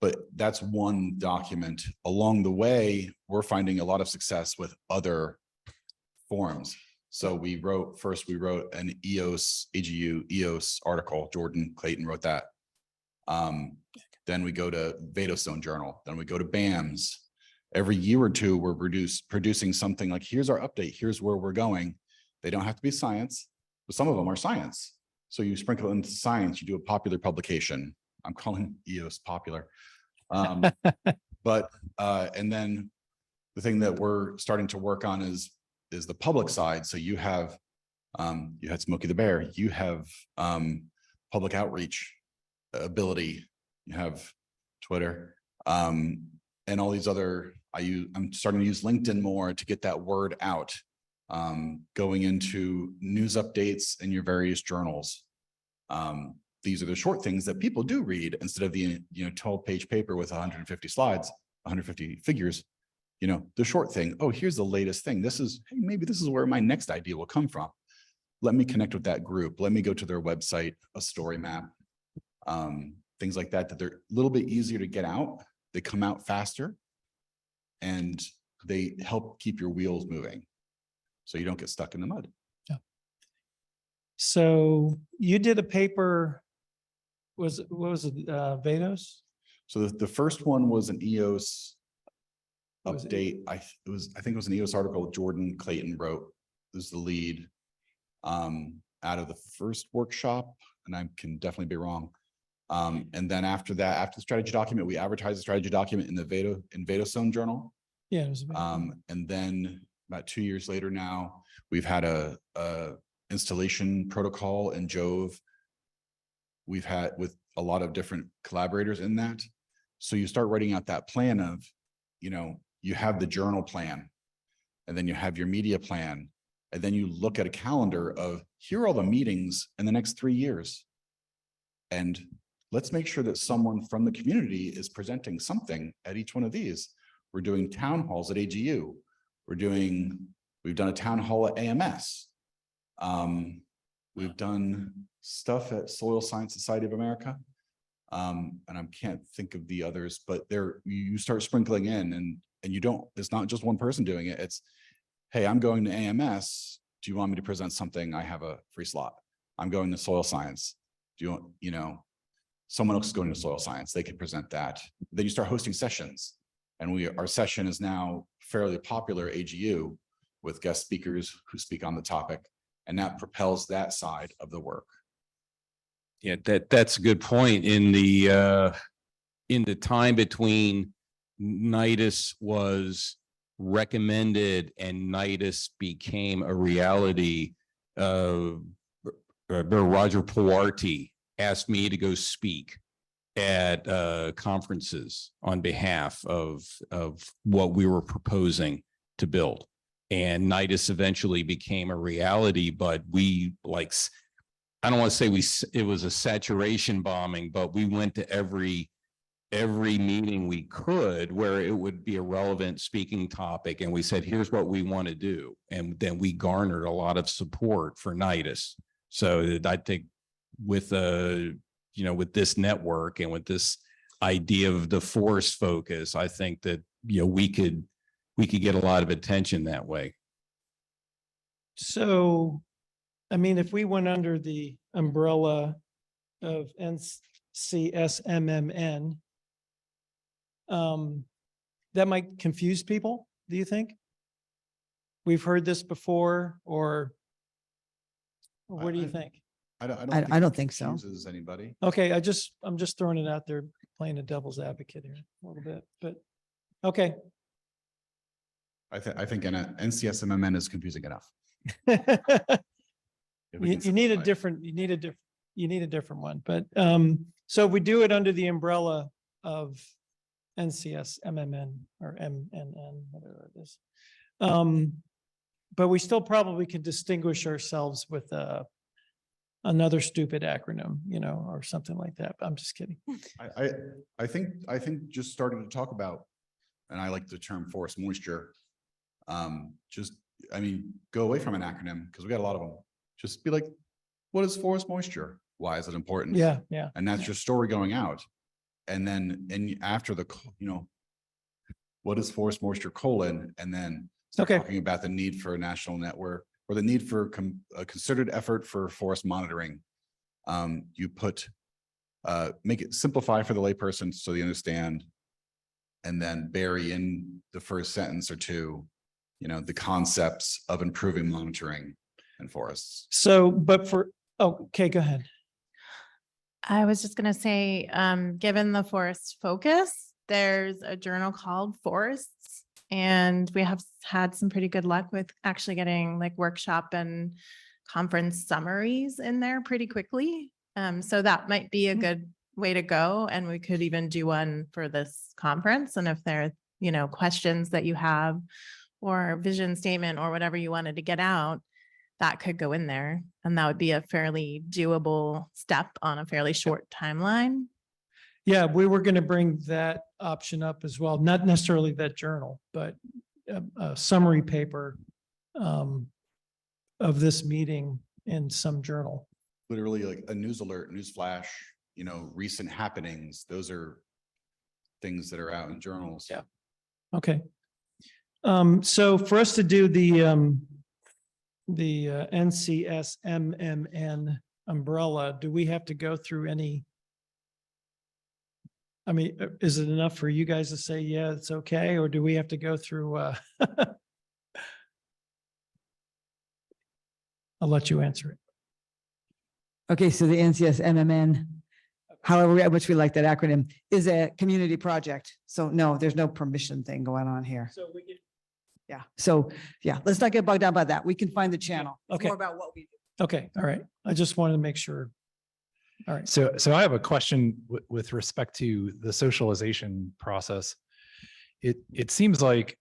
But that's one document. Along the way, we're finding a lot of success with other forums. So we wrote an EOS, AGU, EOS article. Jordan Clayton wrote that. Then we go to Vadostone Journal. Then we go to BAMS. Every year or two, we're producing something like, here's our update. Here's where we're going. They don't have to be science, but some of them are science. So you sprinkle into science, you do a popular publication. I'm calling EOS popular. But and then the thing that we're starting to work on is the public side. So you had Smokey the Bear, you have public outreach ability, you have Twitter, and all these other. I'm starting to use LinkedIn more to get that word out, going into news updates in your various journals. These are the short things that people do read instead of the 12-page paper with 150 slides, 150 figures. The short thing. Oh, here's the latest thing. Hey, maybe this is where my next idea will come from. Let me connect with that group. Let me go to their website, a story map, things like that. That they're a little bit easier to get out. They come out faster, and they help keep your wheels moving, so you don't get stuck in the mud. Yeah. So you did a paper. What was it? Vados? So the first one was an EOS update. I think it was an EOS article Jordan Clayton wrote. This is the lead out of the first workshop, and I can definitely be wrong. And then after that, after the strategy document, we advertised the strategy document in the Vadostone Journal. Yeah, it was and then about 2 years later now, we've had a installation protocol in Jove. We've had with a lot of different collaborators in that. So you start writing out that plan of, you have the journal plan, and then you have your media plan, and then you look at a calendar of, here are all the meetings in the next 3 years. And let's make sure that someone from the community is presenting something at each one of these. We're doing town halls at AGU. We've done a town hall at AMS. We've done stuff at Soil Science Society of America. And I can't think of the others, but you start sprinkling in, and it's not just one person doing it. It's, hey, I'm going to AMS. Do you want me to present something? I have a free slot. I'm going to soil science. Do you want, someone else is going to soil science. They can present that. Then you start hosting sessions, and our session is now fairly popular at AGU. with guest speakers who speak on the topic, and that propels that side of the work. Yeah, that's a good point. In the time between NITIS was recommended and NITIS became a reality, Roger Puarti asked me to go speak at conferences on behalf of what we were proposing to build. And NITIS eventually became a reality, but we I don't want to say it was a saturation bombing, but we went to every meeting we could where it would be a relevant speaking topic. And we said, here's what we want to do. And then we garnered a lot of support for NITIS. So I think with with this network and with this idea of the forest focus, I think that, we could get a lot of attention that way. So, I mean, if we went under the umbrella of NCSMMN, that might confuse people, do you think? We've heard this before, or what do you think? I I don't think so. Confuses anybody. Okay, I'm just throwing it out there, playing a devil's advocate here a little bit, but okay. I think NCSMMN is confusing enough. You need a different one, but so we do it under the umbrella of NCSMMN or MNN, whatever it is. But we still probably could distinguish ourselves with another stupid acronym, or something like that. But I'm just kidding. I think just starting to talk about, and I like the term forest moisture. Go away from an acronym because we got a lot of them. Just be like, what is forest moisture? Why is it important? Yeah. And that's your story going out. And then, after what is forest moisture : and then start talking about the need for a national network or the need for a concerted effort for forest monitoring. You make it simplify for the layperson so they understand, and then bury in the first sentence or two, the concepts of improving monitoring in forests. So, okay, go ahead. I was just going to say, given the forest focus, there's a journal called Forests, and we have had some pretty good luck with actually getting workshop and conference summaries in there pretty quickly. So that might be a good way to go. And we could even do one for this conference. And if there are, questions that you have or vision statement or whatever you wanted to get out, that could go in there. And that would be a fairly doable step on a fairly short timeline. Yeah, we were going to bring that option up as well. Not necessarily that journal, but a summary paper of this meeting in some journal. Literally like a news alert, news flash, recent happenings. Those are things that are out in journals. Yeah. Okay. So for us to do the NCSMMN umbrella, do we have to go through any? I mean, is it enough for you guys to say, yeah, it's okay? Or do we have to go through? I'll let you answer it. Okay, so the NCSMMN, however much we like that acronym, is a community project. So no, there's no permission thing going on here. So we get. Yeah. So yeah, let's not get bogged down by that. We can find the channel. It's Okay. more about what we do. Okay. All right. I just wanted to make sure. All right. So I have a question with respect to the socialization process. It seems like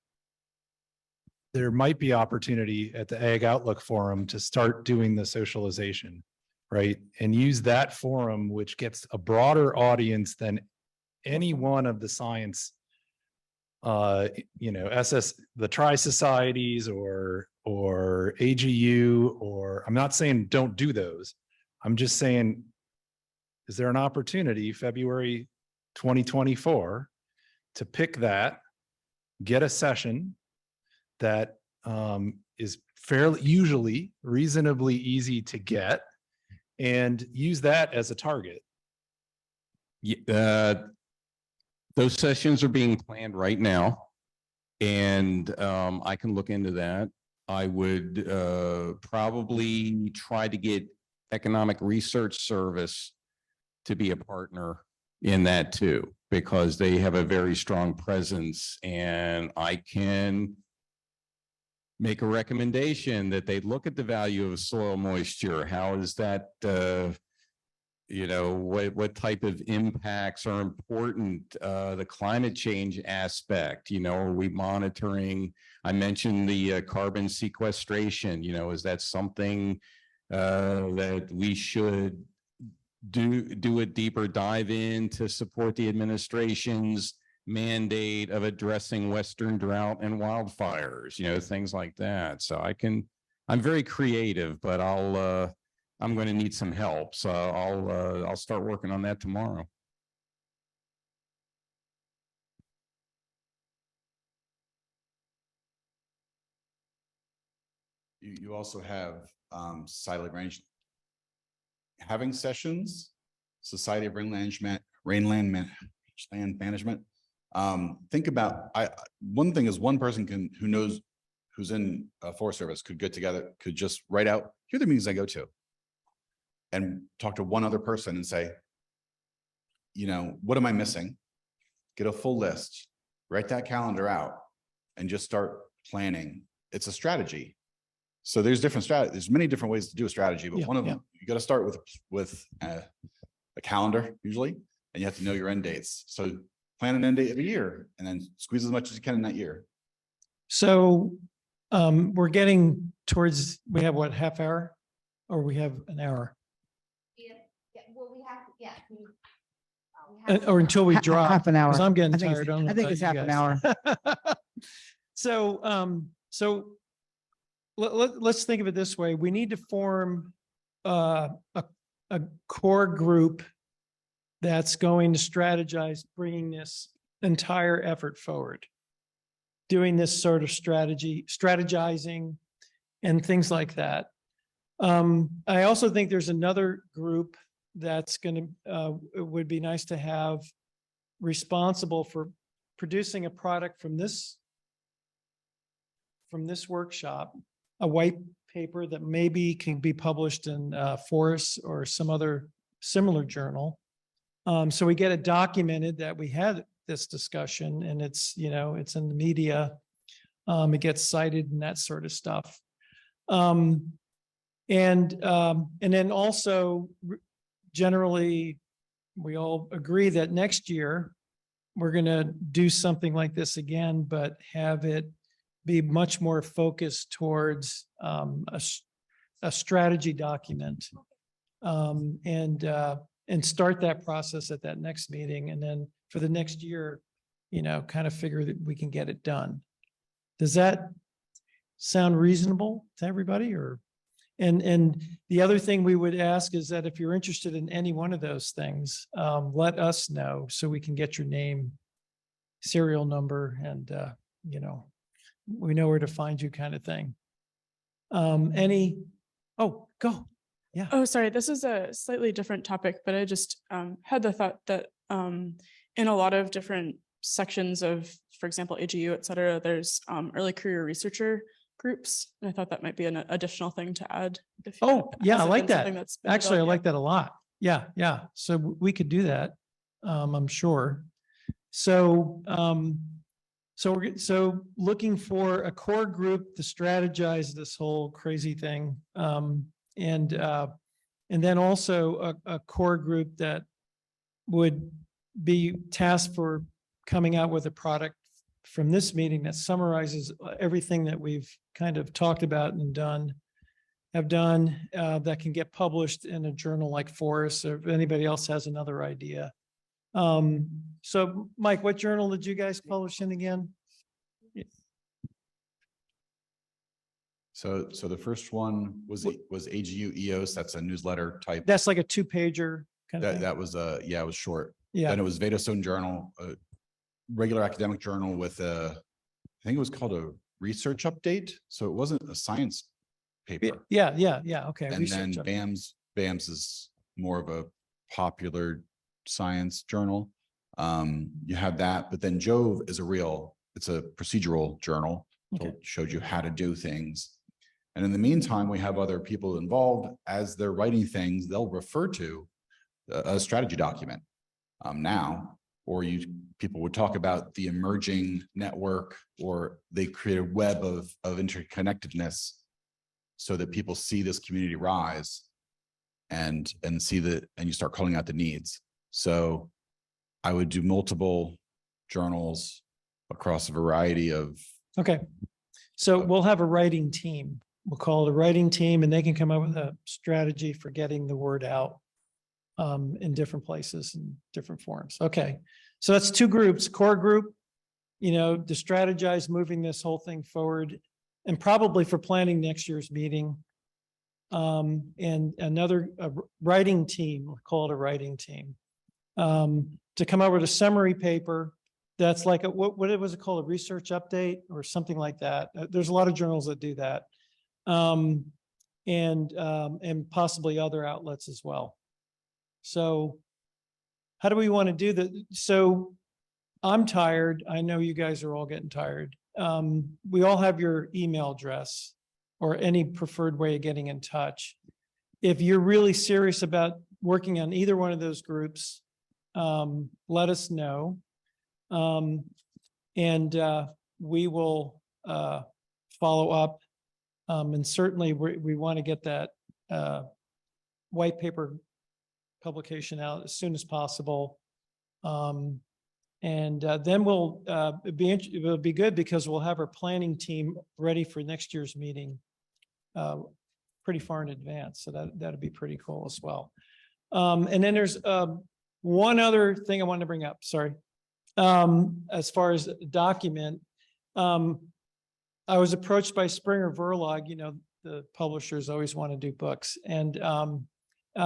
there might be opportunity at the Ag Outlook Forum to start doing the socialization, right? And use that forum, which gets a broader audience than any one of the science, the tri-societies or AGU, or I'm not saying don't do those. I'm just saying, is there an opportunity February 2024 to pick that, get a session that is usually reasonably easy to get, and use that as a target? Those sessions are being planned right now, and I can look into that. I would probably try to get Economic Research Service to be a partner in that too, because they have a very strong presence, and I can make a recommendation that they look at the value of soil moisture. How is that, what type of impacts are important? The climate change aspect, are we monitoring? I mentioned the carbon sequestration, is that something that we should do a deeper dive in to support the administration's mandate of addressing Western drought and wildfires, things like that. So I'm very creative, but I'm going to need some help. So I'll start working on that tomorrow. You also have society having sessions, Society of Land Management. Think about, one thing is one person who's in Forest Service could get together, could just write out, here are the meetings I go to, and talk to one other person and say, what am I missing? Get a full list, write that calendar out, and just start planning. It's a strategy. So there's different strategies. There's many different ways to do a strategy, but one of them, you got to start with a calendar usually, and you have to know your end dates. So plan an end date every year, and then squeeze as much as you can in that year. So we're getting towards, we have what, half hour, or we have an hour? Well, we have, Or until we drop. Half an hour. Because I'm getting I think it's- tired. I think it's half an hour. So let's think of it this way. We need to form a core group that's going to strategize bringing this entire effort forward, doing this sort of strategizing and things like that. I also think there's another group that's going to, it would be nice to have responsible for producing a product from this workshop, a white paper that maybe can be published in Forest or some other similar journal. So we get it documented that we had this discussion, and it's, it's in the media. It gets cited and that sort of stuff. And then also generally, we all agree that next year we're going to do something like this again, but have it be much more focused towards a strategy document, and start that process at that next meeting. And then for the next year, kind of figure that we can get it done. Does that sound reasonable to everybody? Or, and the other thing we would ask is that if you're interested in any one of those things, let us know so we can get your name, serial number, and, we know where to find you, kind of thing. Oh, go. Yeah. Oh, sorry. This is a slightly different topic, but I just had the thought that in a lot of different sections of, for example, AGU, et cetera, there's early career researcher groups. And I thought that might be an additional thing to add. Oh, yeah, I like that. Actually, I developed like that a lot. Yeah, yeah. So we could do that, I'm sure. So, so looking for a core group to strategize this whole crazy thing. And then also a core group that would be tasked for coming out with a product from this meeting that summarizes everything that we've kind of talked about and have done, that can get published in a journal like Forest, or if anybody else has another idea. So Mike, what journal did you guys publish in again? So the first one was AGU EOS. That's a newsletter type. That's like a 2-pager kind of thing. That was it was short. Yeah. Then it was Vedostone Journal, a regular academic journal with I think it was called a research update. So it wasn't a science paper. Yeah. Okay. And then BAMS is more of a popular science journal. You have that, but then Jove is it's a procedural journal. So it showed you how to do things. And in the meantime, we have other people involved. As they're writing things, they'll refer to a strategy document now, or people would talk about the emerging network, or they create a web of interconnectedness so that people see this community rise and see that, and you start calling out the needs. So I would do multiple journals across a variety of. Okay. So we'll have a writing team. We'll call it a writing team, and they can come up with a strategy for getting the word out in different places and different forms. Okay. So that's two groups, core group, to strategize moving this whole thing forward, and probably for planning next year's meeting. And another writing team, we'll call it a writing team, to come up with a summary paper that's like what was it called, a research update or something like that. There's a lot of journals that do that, and possibly other outlets as well. So how do we want to do that? So I'm tired. I know you guys are all getting tired. We all have your email address or any preferred way of getting in touch. If you're really serious about working on either one of those groups, let us know. And we will follow up. And certainly we want to get that white paper publication out as soon as possible. And then it'll be good because we'll have our planning team ready for next year's meeting pretty far in advance. So that'd be pretty cool as well. And then there's one other thing I wanted to bring up, sorry. As far as the document, I was approached by Springer Verlag, the publishers always want to do books. And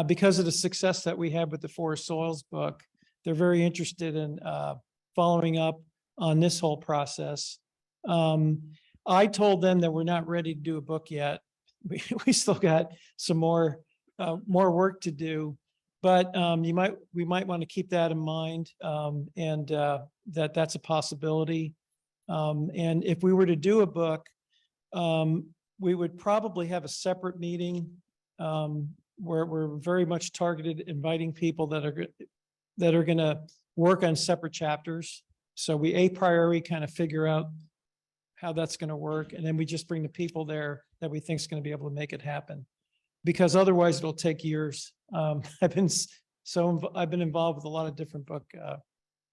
because of the success that we had with the Forest Soils book, they're very interested in following up on this whole process. I told them that we're not ready to do a book yet. We still got some more work to do, but we might want to keep that in mind, and that's a possibility. And if we were to do a book, we would probably have a separate meeting where we're very much targeted inviting people that are going to work on separate chapters. So we a priori kind of figure out how that's going to work, and then we just bring the people there that we think is going to be able to make it happen. Because otherwise, it'll take years. I've been involved with a lot of different book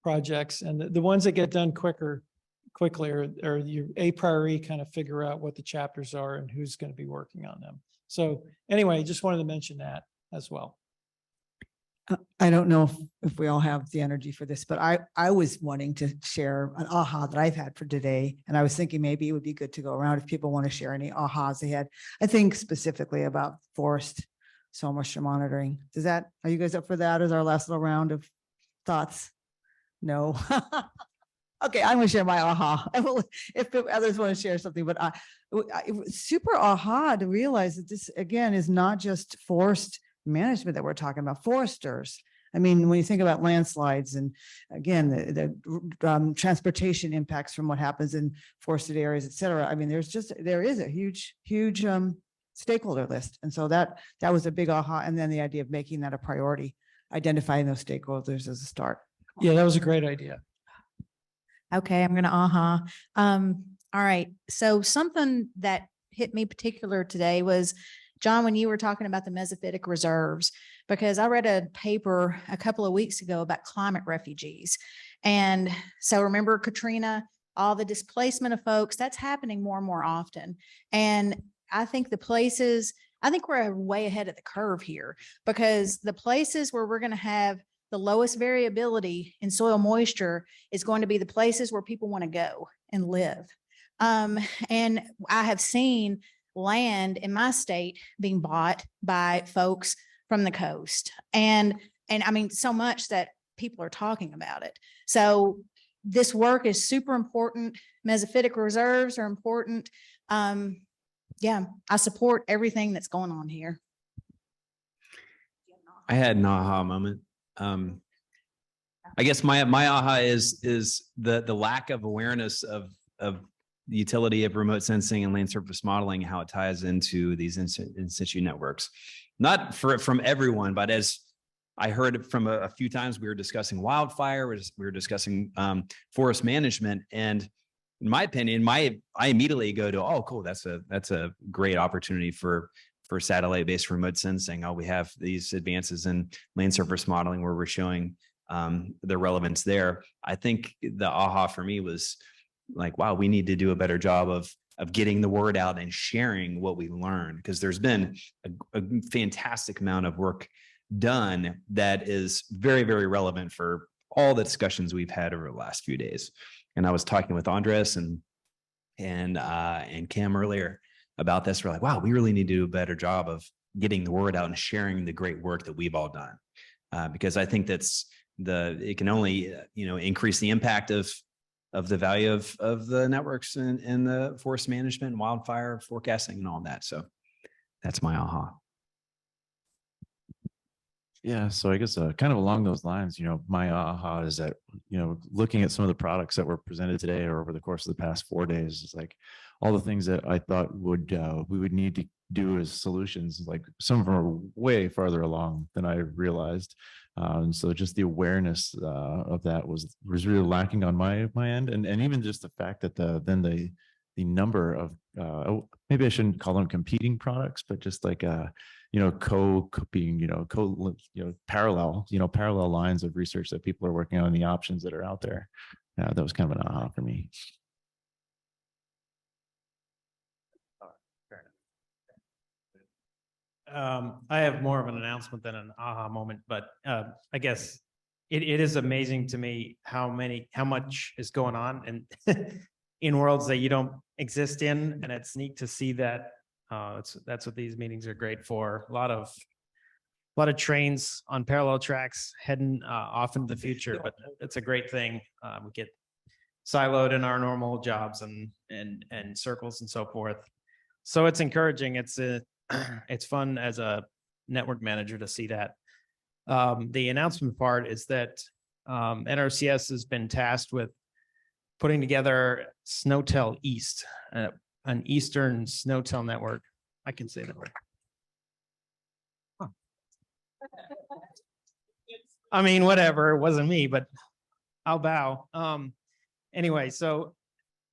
projects, and the ones that get done quickly are you a priori kind of figure out what the chapters are and who's going to be working on them. So anyway, just wanted to mention that as well. I don't know if we all have the energy for this, but I was wanting to share an aha that I've had for today. And I was thinking maybe it would be good to go around if people want to share any ahas they had. I think specifically about forest soil moisture monitoring. Are you guys up for that as our last little round of thoughts? No. Okay, I'm going to share my aha. If others want to share something, but it was super aha to realize that this, again, is not just forest management that we're talking about, foresters. I mean, when you think about landslides and again, the transportation impacts from what happens in forested areas, et cetera. I mean, there is a huge stakeholder list. And so that was a big aha. And then the idea of making that a priority, identifying those stakeholders as a start. Yeah, that was a great idea. Okay, I'm going to aha. All right. So something that hit me particular today was, John, when you were talking about the mesophytic reserves, because I read a paper a couple of weeks ago about climate refugees. And so remember Katrina, all the displacement of folks, that's happening more and more often. And I think we're way ahead of the curve here, because the places where we're going to have the lowest variability in soil moisture is going to be the places where people want to go and live. And I have seen land in my state being bought by folks from the coast. And I mean, so much that people are talking about it. So this work is super important. Mesophytic reserves are important. Yeah, I support everything that's going on here. I had an aha moment. I guess my aha is the lack of awareness of the utility of remote sensing and land surface modeling, how it ties into these in situ networks. Not from everyone, but as I heard it from a few times, we were discussing wildfire, we were discussing forest management, and in my opinion, I immediately go to, oh, cool, that's a great opportunity for satellite-based remote sensing. Oh, we have these advances in land surface modeling where we're showing the relevance there. I think the aha for me was like, wow, we need to do a better job of getting the word out and sharing what we learned, because there's been a fantastic amount of work done that is very, very relevant for all the discussions we've had over the last few days. And I was talking with Andres and Cam earlier about this. We're like, wow, we really need to do a better job of getting the word out and sharing the great work that we've all done. Because I think it can only, increase the impact of the value of the networks and the forest management and wildfire forecasting and all that. So that's my aha. Yeah, so I guess kind of along those lines, my aha is that, looking at some of the products that were presented today or over the course of the past 4 days, is like all the things that I thought we would need to do as solutions, like some of them are way farther along than I realized. And so just the awareness of that was really lacking on my end, and even just the fact that the number of maybe I shouldn't call them competing products, but just like parallel lines of research that people are working on, and the options that are out there. That was kind of an aha for me. I have more of an announcement than an aha moment, but I guess it is amazing to me how much is going on and in worlds that you don't exist in, and it's neat to see that. That's what these meetings are great for. A lot of trains on parallel tracks heading off into the future, but it's a great thing. We get siloed in our normal jobs and circles and so forth. So it's encouraging. It's fun as a network manager to see that. The announcement part is that NRCS has been tasked with putting together Snowtel East, an Eastern Snowtel network. I can say that word. Huh. I mean, whatever, it wasn't me, but I'll bow. Anyway, so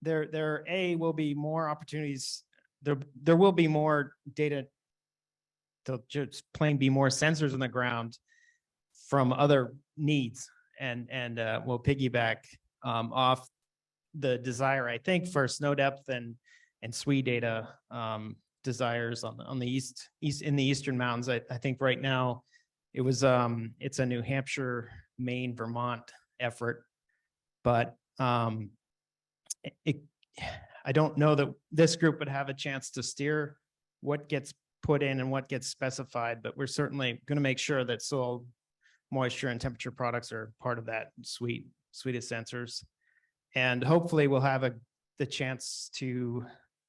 there will be more opportunities. There will be more data to just plain be more sensors on the ground from other needs, and we'll piggyback off the desire, I think, for snow depth and SWE data desires on the east in the eastern mountains. I think right now it's a New Hampshire, Maine, Vermont effort, but I don't know that this group would have a chance to steer what gets put in and what gets specified, but we're certainly going to make sure that soil moisture and temperature products are part of that suite of sensors. And hopefully we'll have the chance to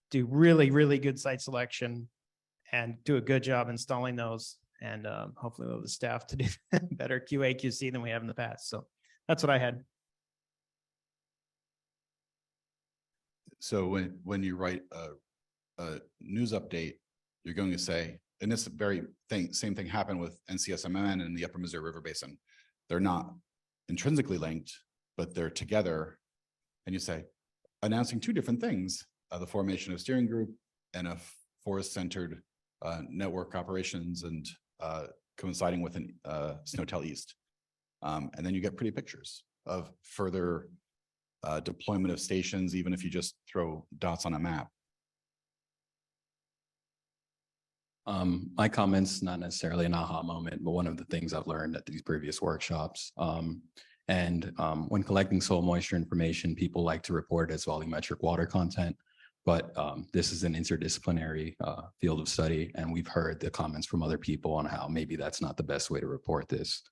do really, really good site selection and do a good job installing those. And hopefully we'll have the staff to do better QA QC than we have in the past. So that's what I had. So when you write a news update, you're going to say, and this same thing happened with NCSMN and the Upper Missouri River Basin. They're not intrinsically linked, but they're together. And you say, announcing two different things, the formation of steering group and a forest-centered network operations, and coinciding with an Snowtel East. And then you get pretty pictures of further deployment of stations, even if you just throw dots on a map. My comments, not necessarily an aha moment, but one of the things I've learned at these previous workshops. When collecting soil moisture information, people like to report it as volumetric water content, but this is an interdisciplinary field of study, and we've heard the comments from other people on how maybe that's not the best way to report this.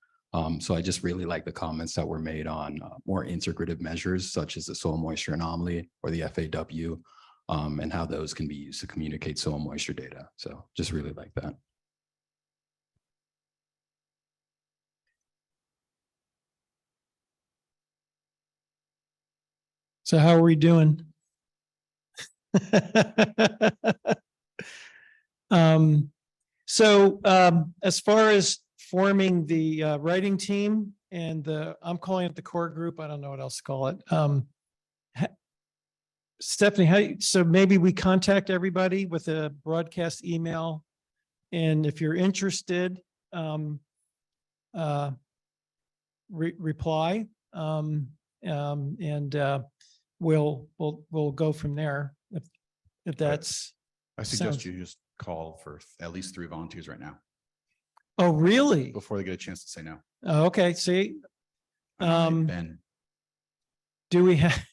So I just really like the comments that were made on more integrative measures, such as the soil moisture anomaly or the FAW, and how those can be used to communicate soil moisture data. So just really like that. So how are we doing? As far as forming the writing team and I'm calling it the core group. I don't know what else to call it. Stephanie, so maybe we contact everybody with a broadcast email. And if you're interested, reply. We'll go from there. If that's. I suggest you just call for at least 3 volunteers right now. Oh, really? Before they get a chance to say no. Oh, okay, see. Ben. Do we have,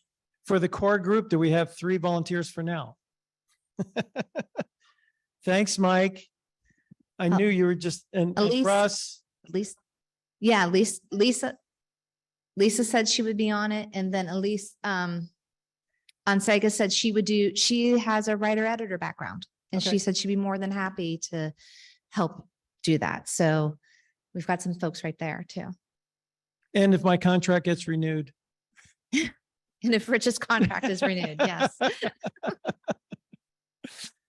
for the core group, do we have 3 volunteers for now? Thanks, Mike. I knew you were just, and Russ. Lisa said she would be on it, and then Elise Ansega said she has a writer-editor background, and Okay. she said she'd be more than happy to help do that. So we've got some folks right there too. And if my contract gets renewed. And if Rich's contract is renewed, yes.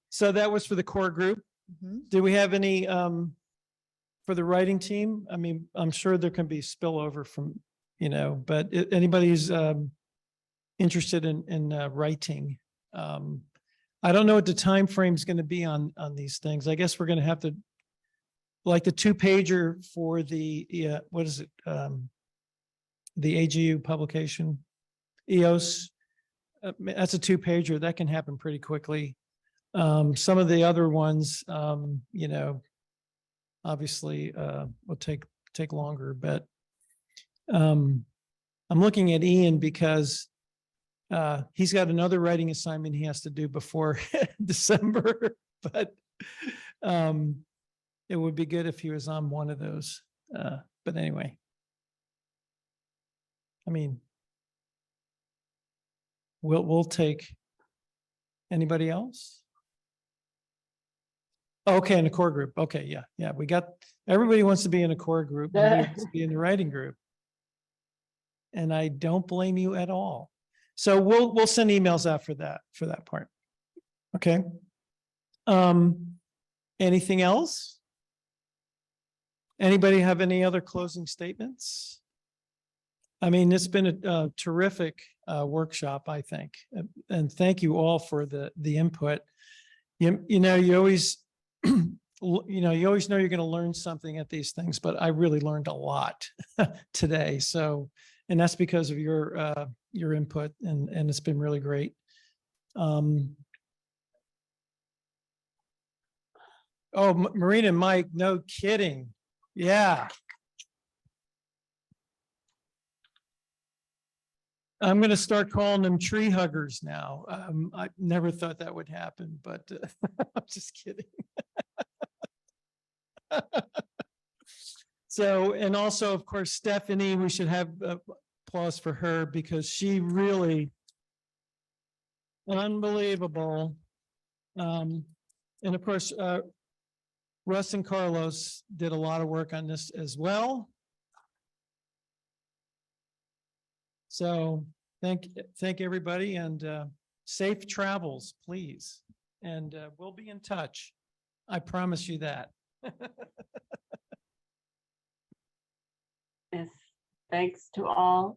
So that was for the core group. Do we have any for the writing team? I mean, I'm sure there can be spillover from, but anybody who's interested in writing. I don't know what the time frame is going to be on these things. I guess we're going to have to, like the 2-pager for the what is it? The AGU publication, EOS. That's a 2-pager that can happen pretty quickly. Some of the other ones, obviously will take longer, but I'm looking at Ian because he's got another writing assignment he has to do before December, but it would be good if he was on one of those. But anyway, I mean, we'll take anybody else. Okay, in a core group. Okay, yeah. We got, everybody wants to be in a core group, nobody wants to be in the writing group. And I don't blame you at all. So we'll send emails out for that part. Okay. Anything else? Anybody have any other closing statements? I mean, it's been a terrific workshop, I think. And thank you all for the input. You always you always know you're going to learn something at these things, but I really learned a lot today. So, and that's because of your input, and it's been really great. Oh, Marina and Mike, no kidding. Yeah. I'm going to start calling them tree huggers now. I never thought that would happen, but I'm just kidding. So, and also, of course, Stephanie, we should have applause for her because she really unbelievable. And of course, Russ and Carlos did a lot of work on this as well. So thank everybody, and safe travels, please. And we'll be in touch. I promise you that. Yes, thanks to all.